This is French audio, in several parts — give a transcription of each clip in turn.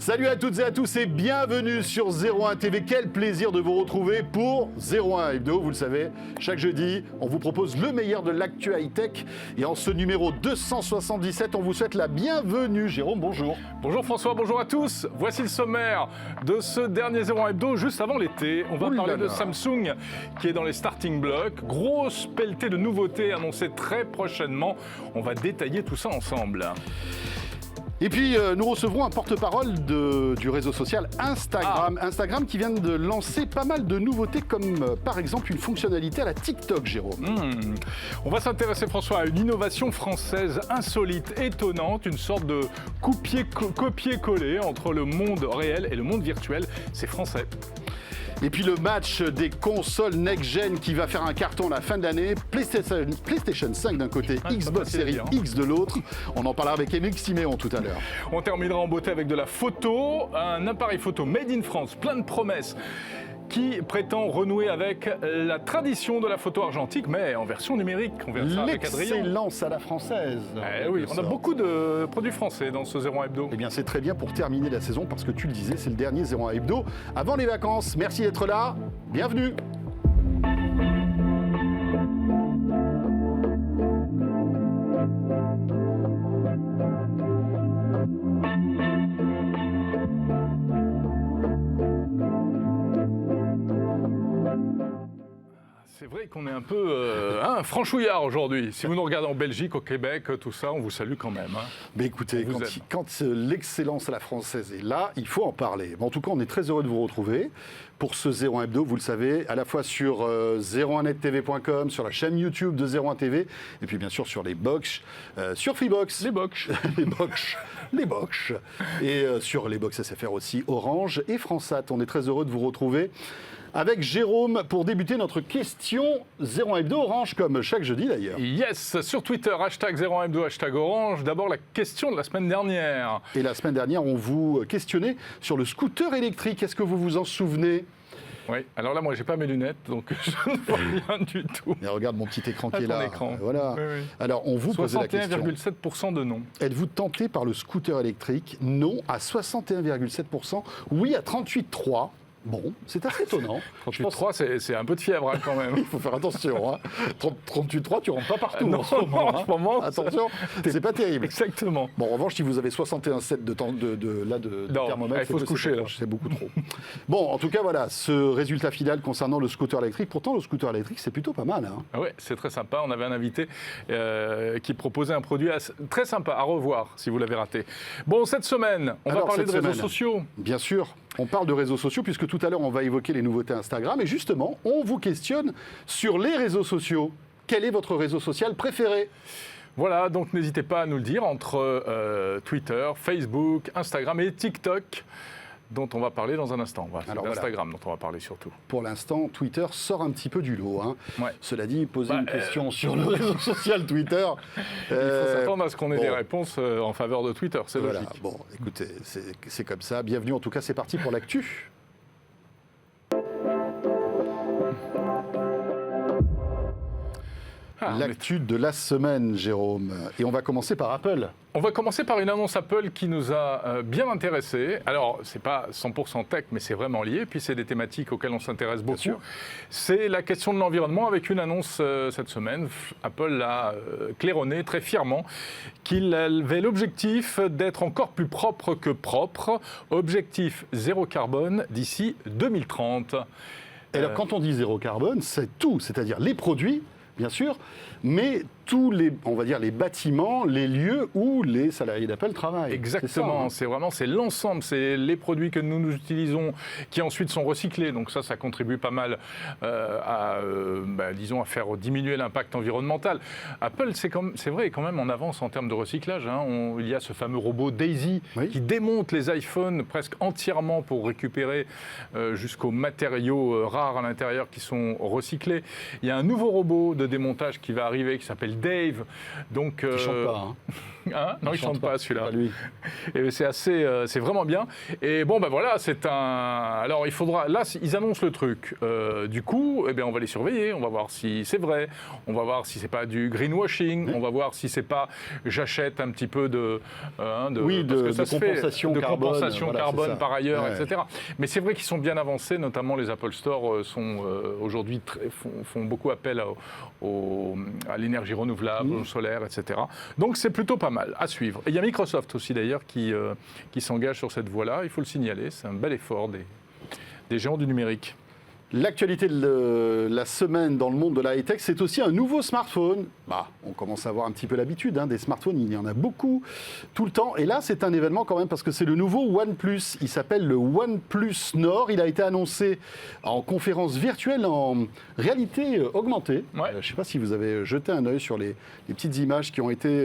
Salut à toutes et à tous et bienvenue sur 01 TV. Quel plaisir de vous retrouver pour 01 Hebdo. Vous le savez, chaque jeudi, on vous propose le meilleur de l'actu high-tech. Et en ce numéro 277, on vous souhaite la bienvenue. Jérôme, bonjour. Bonjour François, bonjour à tous. Voici le sommaire de ce dernier 01 Hebdo juste avant l'été. On va parler de Samsung qui est dans les starting blocks. Grosse pelletée de nouveautés annoncées très prochainement. On va détailler tout ça ensemble. Et puis, nous recevrons un porte-parole du réseau social Instagram. Instagram qui vient de lancer pas mal de nouveautés, comme par exemple une fonctionnalité à la TikTok, Jérôme. On va s'intéresser, François, à une innovation française insolite, étonnante, une sorte de copier-coller entre le monde réel et le monde virtuel. C'est français. Et puis le match des consoles next-gen qui va faire un carton à la fin de l'année. PlayStation 5 d'un côté, Xbox Series X de l'autre. On en parlera avec Émile Siméon tout à l'heure. On terminera en beauté avec de la photo, un appareil photo made in France, plein de promesses, qui prétend renouer avec la tradition de la photo argentique, mais en version numérique. On verra ça avec Adrien. L'excellence à la française. Oui, on a beaucoup de produits français dans ce 01 Hebdo. Eh bien, c'est très bien pour terminer la saison, parce que tu le disais, c'est le dernier 01 Hebdo avant les vacances. Merci d'être là. Bienvenue. C'est vrai qu'on est un peu franchouillard aujourd'hui. Si vous nous regardez en Belgique, au Québec, tout ça, on vous salue quand même. Mais écoutez, quand l'excellence à la française est là, il faut en parler. En tout cas, on est très heureux de vous retrouver pour ce 01 Hebdo, vous le savez, à la fois sur 01nettv.com, sur la chaîne YouTube de 01 TV, et puis bien sûr sur les box, sur Freebox. Les box. Les box. Et sur les box SFR aussi, Orange et Fransat. On est très heureux de vous retrouver avec Jérôme pour débuter notre question 01 Hebdo Orange, comme chaque jeudi d'ailleurs. Yes, sur Twitter, hashtag 01 Hebdo, hashtag Orange. D'abord la question de la semaine dernière. Et la semaine dernière, on vous questionnait sur le scooter électrique. Est-ce que vous vous en souvenez ? Oui, alors là, moi, j'ai pas mes lunettes, donc je ne vois rien du tout. Mais regarde mon petit écran qui est là. Écran. Voilà. Oui, oui. Alors, on vous posait la question. 61,7% de non. Êtes-vous tenté par le scooter électrique ? Non à 61,7%. Oui à 38,3%. Bon, c'est assez étonnant. 38,3, c'est un peu de fièvre quand même. Il faut faire attention. 38,3, tu ne rentres pas partout non, en ce moment. en ce moment, attention, c'est pas terrible. Exactement. Bon, en revanche, si vous avez 61,7 de thermomètre, il faut se coucher là. C'est beaucoup trop. Bon, en tout cas, voilà, ce résultat final concernant le scooter électrique. Pourtant, le scooter électrique, c'est plutôt pas mal. Oui, c'est très sympa. On avait un invité qui proposait un produit très sympa à revoir si vous l'avez raté. Bon, cette semaine, on va parler de réseaux sociaux. Bien sûr. On parle de réseaux sociaux puisque tout à l'heure, on va évoquer les nouveautés Instagram. Et justement, on vous questionne sur les réseaux sociaux. Quel est votre réseau social préféré ? Voilà, donc n'hésitez pas à nous le dire entre Twitter, Facebook, Instagram et TikTok, dont on va parler dans un instant. Voilà, c'est Instagram dont on va parler surtout. Pour l'instant, Twitter sort un petit peu du lot. Ouais. Cela dit, poser une question sur le réseau social Twitter... Il faut s'attendre à ce qu'on ait des réponses en faveur de Twitter, c'est logique. Bon, écoutez, c'est comme ça. Bienvenue, en tout cas, c'est parti pour l'actu. L'actu de la semaine, Jérôme. Et on va commencer par Apple. On va commencer par une annonce Apple qui nous a bien intéressés. Alors, ce n'est pas 100% tech, mais c'est vraiment lié. Puis, c'est des thématiques auxquelles on s'intéresse beaucoup. C'est la question de l'environnement avec une annonce cette semaine. Apple l'a claironné très fièrement qu'il avait l'objectif d'être encore plus propre que propre. Objectif zéro carbone d'ici 2030. Et alors, quand on dit zéro carbone, c'est tout. C'est-à-dire les produits, bien sûr, mais tous les, on va dire, les bâtiments, les lieux où les salariés d'Apple travaillent. Exactement, c'est l'ensemble, c'est les produits que nous utilisons qui ensuite sont recyclés. Donc ça contribue pas mal à faire diminuer l'impact environnemental. Apple, c'est vrai, quand même en avance en termes de recyclage. Il y a ce fameux robot Daisy qui démonte les iPhones presque entièrement pour récupérer jusqu'aux matériaux rares à l'intérieur qui sont recyclés. Il y a un nouveau robot de démontage qui va arriver qui s'appelle Dave. Donc, qui chante pas, Hein, non, il chante pas celui-là. Pas lui. Et c'est vraiment bien. Et bon, ben voilà, alors il faudra. Là, ils annoncent le truc. Du coup, on va les surveiller. On va voir si c'est vrai. On va voir si c'est pas du greenwashing. On va voir si c'est pas. J'achète un petit peu de compensation carbone par ailleurs, etc. Mais c'est vrai qu'ils sont bien avancés. Notamment les Apple Store sont aujourd'hui font beaucoup appel à l'énergie renouvelable, au solaire, etc. Donc c'est plutôt pas mal à suivre. Et il y a Microsoft aussi d'ailleurs qui s'engage sur cette voie-là, il faut le signaler, c'est un bel effort des géants du numérique. L'actualité de la semaine dans le monde de la high-tech, c'est aussi un nouveau smartphone. On commence à avoir un petit peu l'habitude, des smartphones, il y en a beaucoup tout le temps. Et là, c'est un événement quand même parce que c'est le nouveau OnePlus. Il s'appelle le OnePlus Nord. Il a été annoncé en conférence virtuelle en réalité augmentée. Ouais. Je ne sais pas si vous avez jeté un œil sur les petites images qui ont été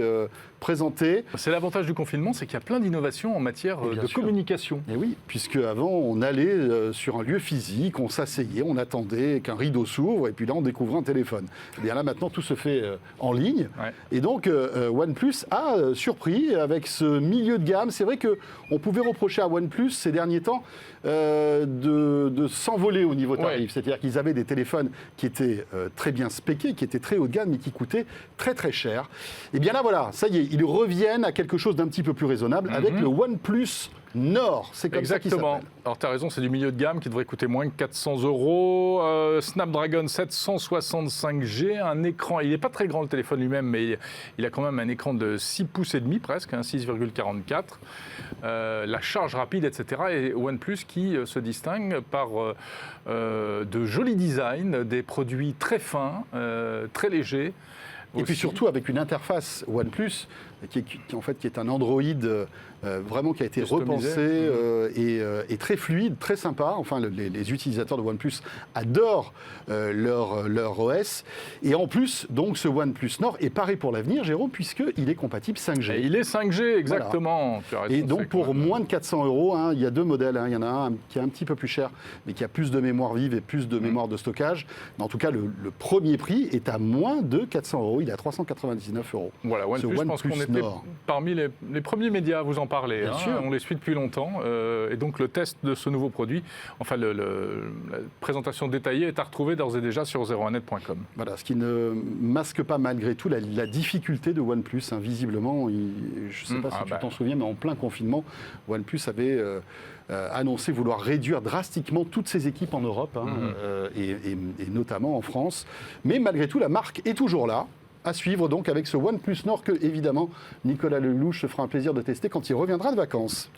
présentées. C'est l'avantage du confinement, c'est qu'il y a plein d'innovations en matière de communication. Et oui, puisque avant on allait sur un lieu physique, on s'asseyait, on attendait qu'un rideau s'ouvre et puis là on découvrait un téléphone. Et bien là maintenant tout se fait en ligne. Ouais. Et donc OnePlus a surpris avec ce milieu de gamme. C'est vrai qu'on pouvait reprocher à OnePlus ces derniers temps de s'envoler au niveau tarif. Ouais. C'est-à-dire qu'ils avaient des téléphones qui étaient très bien spéqués, qui étaient très haut de gamme mais qui coûtaient très très cher. Et bien là voilà, ça y est, ils reviennent à quelque chose d'un petit peu plus raisonnable avec le OnePlus Nord, c'est comme ça qu'il s'appelle. Alors tu as raison, c'est du milieu de gamme qui devrait coûter moins que 400 €. Snapdragon 765G, un écran, il n'est pas très grand le téléphone lui-même, mais il a quand même un écran de 6,5 pouces presque, 6,44. La charge rapide, etc. Et OnePlus qui se distingue par de jolis designs, des produits très fins, très légers. Et puis surtout avec une interface OnePlus qui est un Android vraiment qui a été repensé et très fluide, très sympa. Enfin, les utilisateurs de OnePlus adorent leur OS. Et en plus, donc, ce OnePlus Nord est paré pour l'avenir, Jérôme, puisqu'il est compatible 5G. Et il est 5G, exactement. Voilà. Et donc, pour moins de 400 €, il y a deux modèles. Il y en a un qui est un petit peu plus cher, mais qui a plus de mémoire vive et plus de mémoire de stockage. Mais en tout cas, le premier prix est à moins de 400 €. Il est à 399 €. Voilà, OnePlus, je pense qu'on était parmi les premiers médias à vous en parler. On les suit depuis longtemps. Et donc, le test de ce nouveau produit, enfin, la présentation détaillée est à retrouver d'ores et déjà sur 01net.com. Voilà, ce qui ne masque pas malgré tout la difficulté de OnePlus. Visiblement, je ne sais pas si tu t'en souviens, mais en plein confinement, OnePlus avait annoncé vouloir réduire drastiquement toutes ses équipes en Europe, et notamment en France. Mais malgré tout, la marque est toujours là. À suivre donc avec ce OnePlus Nord que, évidemment, Nicolas Lelouch se fera un plaisir de tester quand il reviendra de vacances.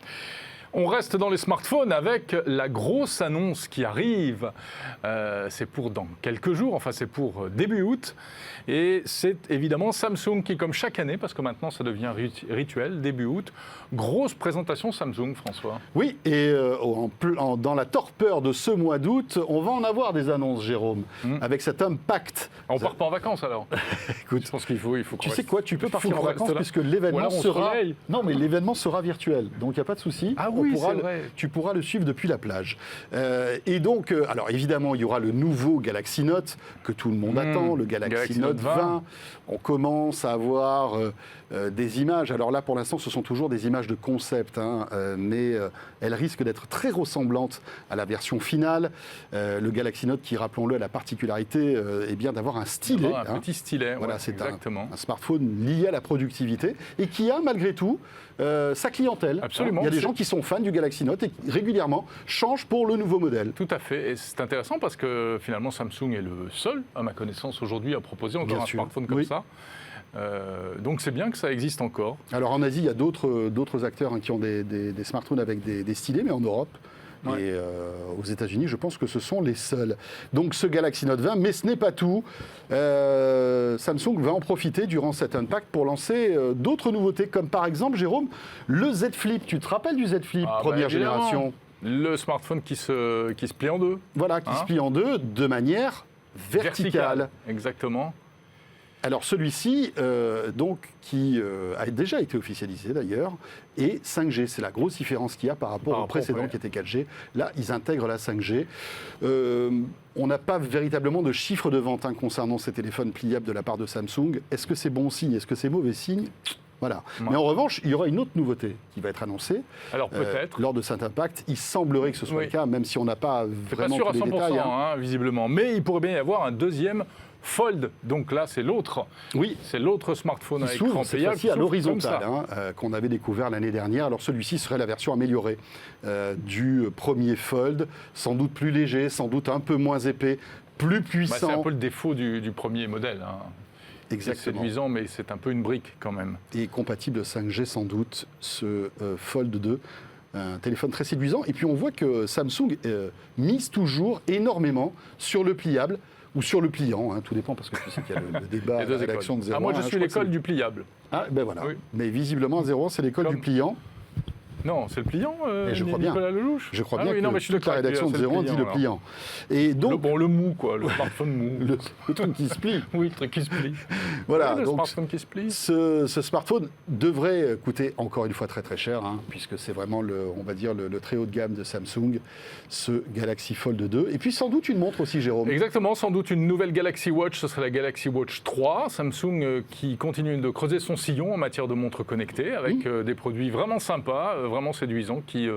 On reste dans les smartphones avec la grosse annonce qui arrive. C'est pour dans quelques jours, enfin c'est pour début août. Et c'est évidemment Samsung qui, comme chaque année, parce que maintenant ça devient rituel, début août, grosse présentation Samsung, François. Oui, et dans la torpeur de ce mois d'août, on va en avoir des annonces, Jérôme, avec cet Impact. On part pas en vacances alors. Écoute, je pense qu'il faut. Tu sais quoi, tu peux partir en vacances puisque l'événement sera. Non, mais l'événement sera virtuel, donc il n'y a pas de souci. Ah oui, c'est vrai. Tu pourras le suivre depuis la plage. Et donc, alors évidemment, il y aura le nouveau Galaxy Note que tout le monde attend, le Galaxy Note 20. On commence à avoir des images. Alors là, pour l'instant, ce sont toujours des images de concept, mais elles risquent d'être très ressemblantes à la version finale. Le Galaxy Note, qui, rappelons-le, a la particularité d'avoir un stylet. Un petit stylet, voilà, c'est exactement. Un smartphone lié à la productivité et qui a, malgré tout, sa clientèle. Absolument. Il y a des gens qui sont fans du Galaxy Note et qui régulièrement changent pour le nouveau modèle. Tout à fait. Et c'est intéressant parce que finalement Samsung est le seul, à ma connaissance aujourd'hui, à proposer encore un smartphone comme ça. Donc c'est bien que ça existe encore. Alors en Asie, il y a d'autres acteurs qui ont des smartphones avec des stylets, mais en Europe. Ouais. Et aux États-Unis, je pense que ce sont les seuls. Donc ce Galaxy Note 20, mais ce n'est pas tout. Samsung va en profiter durant cet Unpacked pour lancer d'autres nouveautés, comme par exemple, Jérôme, le Z Flip. Tu te rappelles du Z Flip, première génération ? Le smartphone qui se plie en deux. Voilà, qui se plie en deux de manière verticale. Exactement. Alors celui-ci, qui a déjà été officialisé d'ailleurs, est 5G. C'est la grosse différence qu'il y a par rapport au précédent qui était 4G. Là, ils intègrent la 5G. On n'a pas véritablement de chiffre de vente concernant ces téléphones pliables de la part de Samsung. Est-ce que c'est bon signe ? Est-ce que c'est mauvais signe ? Voilà. Mais en revanche, il y aura une autre nouveauté qui va être annoncée. Alors peut-être. Lors de cet impact, il semblerait que ce soit le cas, même si on n'a pas vraiment tous les détails. C'est pas sûr à 100%, visiblement. Mais il pourrait bien y avoir un deuxième Fold. Donc là, c'est l'autre. Oui. C'est l'autre smartphone à écran cette payable. fois-ci à l'horizontale, qu'on avait découvert l'année dernière. Alors celui-ci serait la version améliorée du premier Fold, sans doute plus léger, sans doute un peu moins épais, plus puissant. C'est un peu le défaut du premier modèle. Exactement. C'est séduisant, mais c'est un peu une brique quand même. Et compatible 5G sans doute, ce Fold 2. Un téléphone très séduisant. Et puis on voit que Samsung mise toujours énormément sur le pliable ou sur le pliant. Tout dépend parce que tu sais qu'il y a le débat à la rédaction de 01. Moi, je suis l'école du pliable. Ah, ben voilà. Oui. Mais visiblement, 01, c'est l'école du pliant. Non, c'est le pliant, je crois bien. Nicolas Lelouch. Je crois bien que toute la rédaction de 01 dit le pliant. Et donc, le mou, quoi, le smartphone mou. le truc qui se plie. Oui, le truc qui se plie. Voilà, le donc smartphone qui se plie. Ce smartphone devrait coûter encore une fois très très cher, puisque c'est vraiment on va dire le très haut de gamme de Samsung, ce Galaxy Fold 2. Et puis sans doute une montre aussi, Jérôme. Exactement, sans doute une nouvelle Galaxy Watch, ce serait la Galaxy Watch 3. Samsung qui continue de creuser son sillon en matière de montres connectées, avec des produits vraiment sympas, vraiment séduisants, qui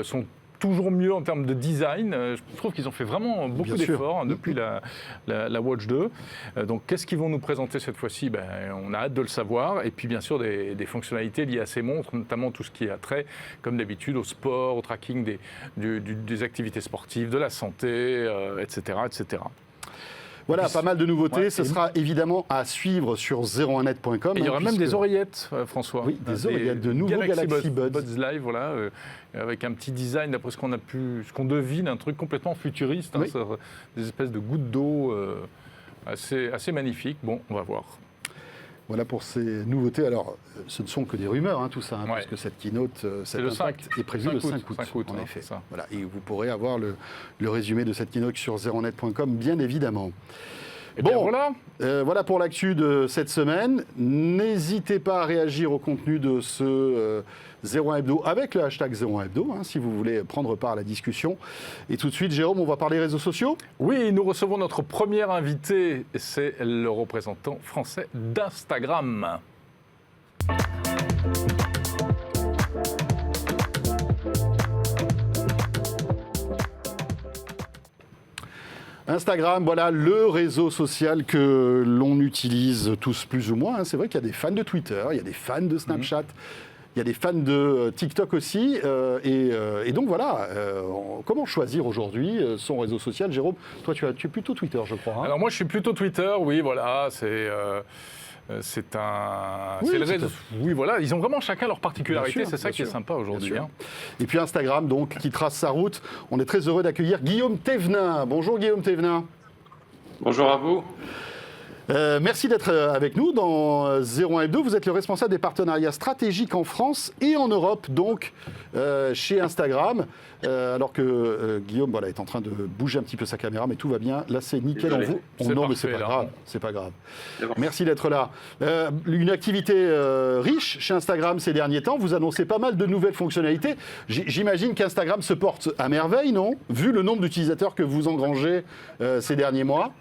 sont toujours mieux en termes de design. Je trouve qu'ils ont fait vraiment beaucoup d'efforts depuis la Watch 2. Donc, qu'est-ce qu'ils vont nous présenter cette fois-ci ? On a hâte de le savoir. Et puis, bien sûr, des fonctionnalités liées à ces montres, notamment tout ce qui a trait, comme d'habitude, au sport, au tracking des activités sportives, de la santé, etc., etc. Voilà, pas mal de nouveautés. Ce sera évidemment à suivre sur 01net.com. Il y aura même des oreillettes, François. Oui, des oreillettes, de nouveaux Galaxy Buds. Buds Live, voilà, avec un petit design, d'après ce qu'on devine, un truc complètement futuriste, des espèces de gouttes d'eau assez magnifiques. Bon, on va voir. Voilà pour ces nouveautés. Alors, ce ne sont que des rumeurs, tout ça, parce que cette keynote, cet impact est prévu le 5 août, en effet. Voilà, et vous pourrez avoir le résumé de cette keynote sur 01net.com, bien évidemment. Voilà pour l'actu de cette semaine. N'hésitez pas à réagir au contenu de ce 01 Hebdo avec le hashtag 01 Hebdo, si vous voulez prendre part à la discussion. Et tout de suite, Jérôme, on va parler réseaux sociaux ? Oui, nous recevons notre premier invité, c'est le représentant français d'Instagram. Instagram, voilà le réseau social que l'on utilise tous plus ou moins. C'est vrai qu'il y a des fans de Twitter, il y a des fans de Snapchat, il y a des fans de TikTok aussi. Et donc voilà, comment choisir aujourd'hui son réseau social ? Jérôme, toi tu es plutôt Twitter, je crois. Alors moi je suis plutôt Twitter, oui, voilà, c'est le réseau. Oui, voilà, ils ont vraiment chacun leur particularité, c'est ça qui est sympa aujourd'hui. Et puis Instagram, donc, qui trace sa route. On est très heureux d'accueillir Guillaume Thévenin. Bonjour Guillaume Thévenin. Bonjour à vous. Merci d'être avec nous dans 01 Hebdo. Vous êtes le responsable des partenariats stratégiques en France et en Europe, donc chez Instagram. Alors que Guillaume est en train de bouger un petit peu sa caméra, mais tout va bien. Là, c'est nickel. Non, mais c'est pas grave. C'est pas grave. Merci d'être là. Une activité riche chez Instagram ces derniers temps. Vous annoncez pas mal de nouvelles fonctionnalités. J'imagine qu'Instagram se porte à merveille, non ? Vu le nombre d'utilisateurs que vous engrangez ces derniers mois.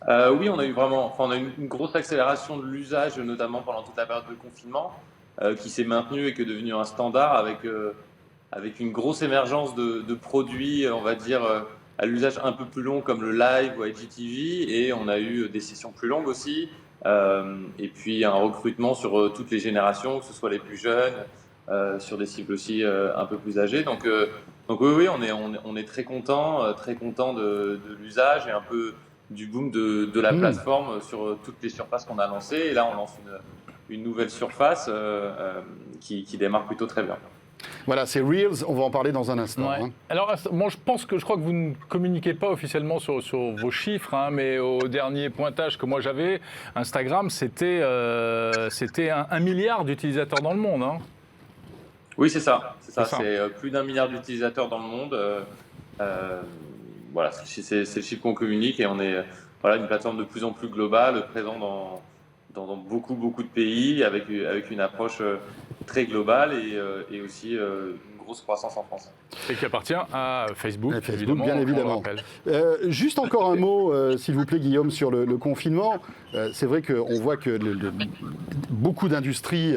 Oui, on a eu une grosse accélération de l'usage, notamment pendant toute la période de confinement, qui s'est maintenue et qui est devenu un standard avec une grosse émergence de produits, on va dire, à l'usage un peu plus long comme le live ou IGTV, et on a eu des sessions plus longues aussi, et puis un recrutement sur toutes les générations, que ce soit les plus jeunes, sur des cibles aussi un peu plus âgées. Donc oui, on est très content de l'usage et un peu du boom de la plateforme sur toutes les surfaces qu'on a lancées. Et là, on lance une nouvelle surface qui démarre plutôt très bien. Voilà, c'est Reels, on va en parler dans un instant. Alors, moi, je crois que vous ne communiquez pas officiellement sur vos chiffres, mais au dernier pointage que moi j'avais, Instagram, c'était 1 milliard d'utilisateurs dans le monde. Oui, c'est ça. C'est plus d'1 milliard d'utilisateurs dans le monde. Voilà, c'est le chiffre qu'on communique, et on est une plateforme de plus en plus globale, présente dans beaucoup de pays, avec une approche très global et aussi une grosse croissance en France. Et qui appartient à Facebook, bien évidemment. Juste encore un mot, s'il vous plaît, Guillaume, sur le confinement. C'est vrai qu'on voit que beaucoup d'industries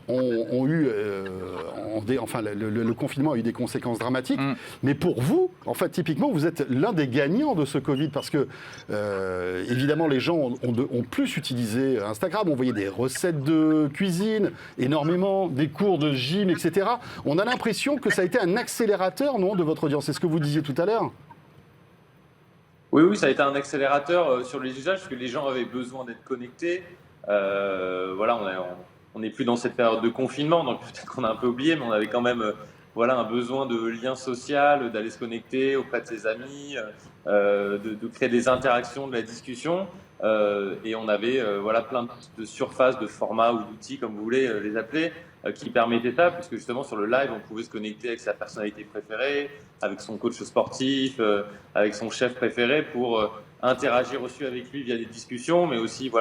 ont eu, le confinement a eu des conséquences dramatiques. Mais pour vous, en fait, typiquement, vous êtes l'un des gagnants de ce Covid parce que, évidemment, les gens ont plus utilisé Instagram. On voyait des recettes de cuisine, énormément, des cours de gym, etc. On a l'impression que ça a été un accélérateur, non, de votre audience. C'est ce que vous disiez tout à l'heure. Oui, ça a été un accélérateur sur les usages parce que les gens avaient besoin d'être connectés. On n'est plus dans cette période de confinement, donc peut-être qu'on a un peu oublié, mais on avait quand même un besoin de lien social, d'aller se connecter auprès de ses amis, de créer des interactions, de la discussion. Et on avait plein de surfaces, de formats ou d'outils, comme vous voulez les appeler, qui permettaient ça, puisque justement sur le live, on pouvait se connecter avec sa personnalité préférée, avec son coach sportif, avec son chef préféré pour interagir aussi avec lui via des discussions, mais aussi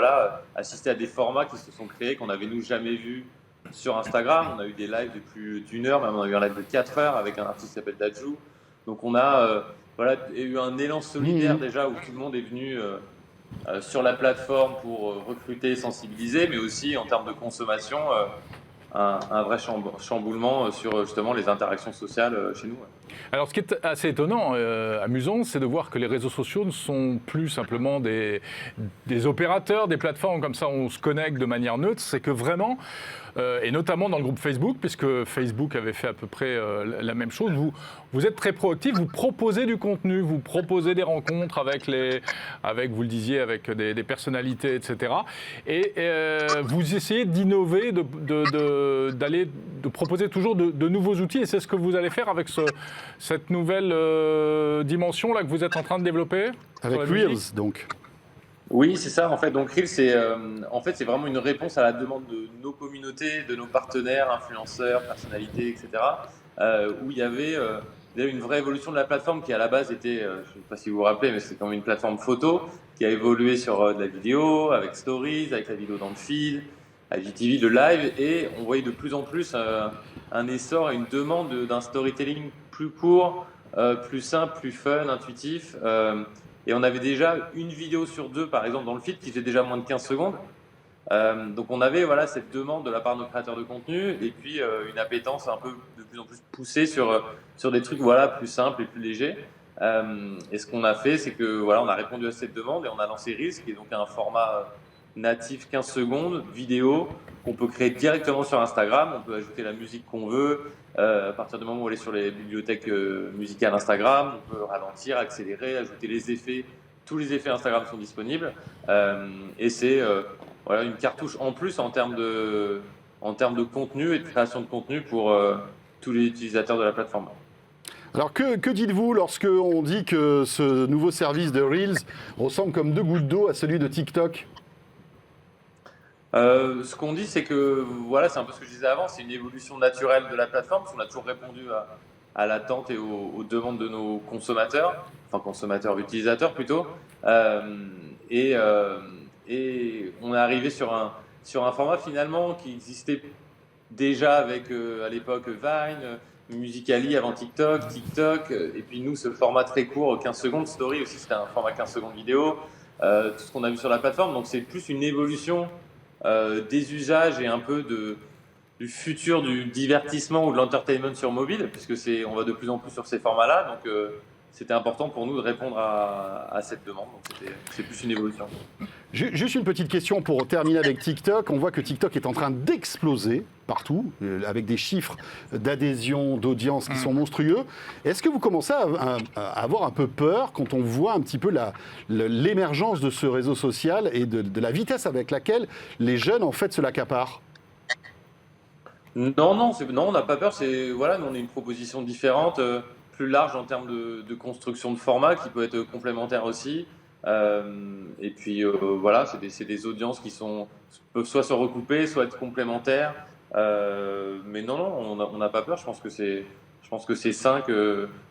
assister à des formats qui se sont créés, qu'on n'avait nous jamais vus sur Instagram. On a eu des lives de plus d'1 heure, même on a eu un live de 4 heures avec un artiste qui s'appelle Dajou. Donc on a eu un élan solidaire déjà où tout le monde est venu sur la plateforme pour recruter, sensibiliser, mais aussi en termes de consommation, un vrai chamboulement sur justement les interactions sociales chez nous. Alors, ce qui est assez étonnant, amusant, c'est de voir que les réseaux sociaux ne sont plus simplement des opérateurs, des plateformes comme ça où on se connecte de manière neutre. C'est que vraiment, et notamment dans le groupe Facebook, puisque Facebook avait fait à peu près la même chose, vous êtes très proactif, vous proposez du contenu, vous proposez des rencontres avec, vous le disiez, avec des personnalités, etc. Et vous essayez d'innover, de proposer toujours de nouveaux outils, et c'est ce que vous allez faire avec cette nouvelle dimension là que vous êtes en train de développer avec Reels, donc. Oui, c'est ça. En fait, donc Reels, c'est vraiment une réponse à la demande de nos communautés, de nos partenaires, influenceurs, personnalités, etc. Où il y avait une vraie évolution de la plateforme qui à la base était, je ne sais pas si vous vous rappelez, mais c'est comme une plateforme photo qui a évolué sur de la vidéo, avec Stories, avec la vidéo dans le feed, IGTV, de live, et on voyait de plus en plus un essor et une demande d'un storytelling plus court, plus simple, plus fun, intuitif. Et on avait déjà une vidéo sur 2, par exemple, dans le feed qui faisait déjà moins de 15 secondes. Donc on avait cette demande de la part de nos créateurs de contenu et puis une appétence un peu de plus en plus poussée sur des trucs plus simples et plus légers. Et ce qu'on a fait, c'est que on a répondu à cette demande et on a lancé Reels, qui est donc un format natif 15 secondes, vidéo, qu'on peut créer directement sur Instagram. On peut ajouter la musique qu'on veut. À partir du moment où on est sur les bibliothèques musicales Instagram, on peut ralentir, accélérer, ajouter les effets. Tous les effets Instagram sont disponibles. Et c'est une cartouche en plus en termes de contenu et de création de contenu pour tous les utilisateurs de la plateforme. Alors que dites-vous lorsque on dit que ce nouveau service de Reels ressemble comme 2 gouttes d'eau à celui de TikTok ? Ce qu'on dit, c'est que c'est un peu ce que je disais avant, c'est une évolution naturelle de la plateforme, parce qu'on a toujours répondu à l'attente et aux demandes de nos consommateurs, utilisateurs plutôt, et on est arrivé sur un format finalement qui existait déjà avec à l'époque Vine, Musical.ly avant TikTok, et puis nous ce format très court, 15 secondes, Story aussi c'était un format 15 secondes vidéo, tout ce qu'on a vu sur la plateforme, donc c'est plus une évolution des usages et un peu du futur du divertissement ou de l'entertainment sur mobile, puisque on va de plus en plus sur ces formats-là, donc c'était important pour nous de répondre à cette demande, donc c'est plus une évolution. Juste une petite question pour terminer avec TikTok. On voit que TikTok est en train d'exploser partout, avec des chiffres d'adhésion, d'audience qui sont monstrueux. Est-ce que vous commencez à avoir un peu peur quand on voit un petit peu l'émergence de ce réseau social et de la vitesse avec laquelle les jeunes, en fait, se l'accaparent ? Non, on n'a pas peur. Nous, on a une proposition différente, plus large en termes de construction de format, qui peut être complémentaire aussi. Et puis c'est des audiences qui peuvent soit se recouper, soit être complémentaires. Mais non, on n'a pas peur. Je pense que c'est sain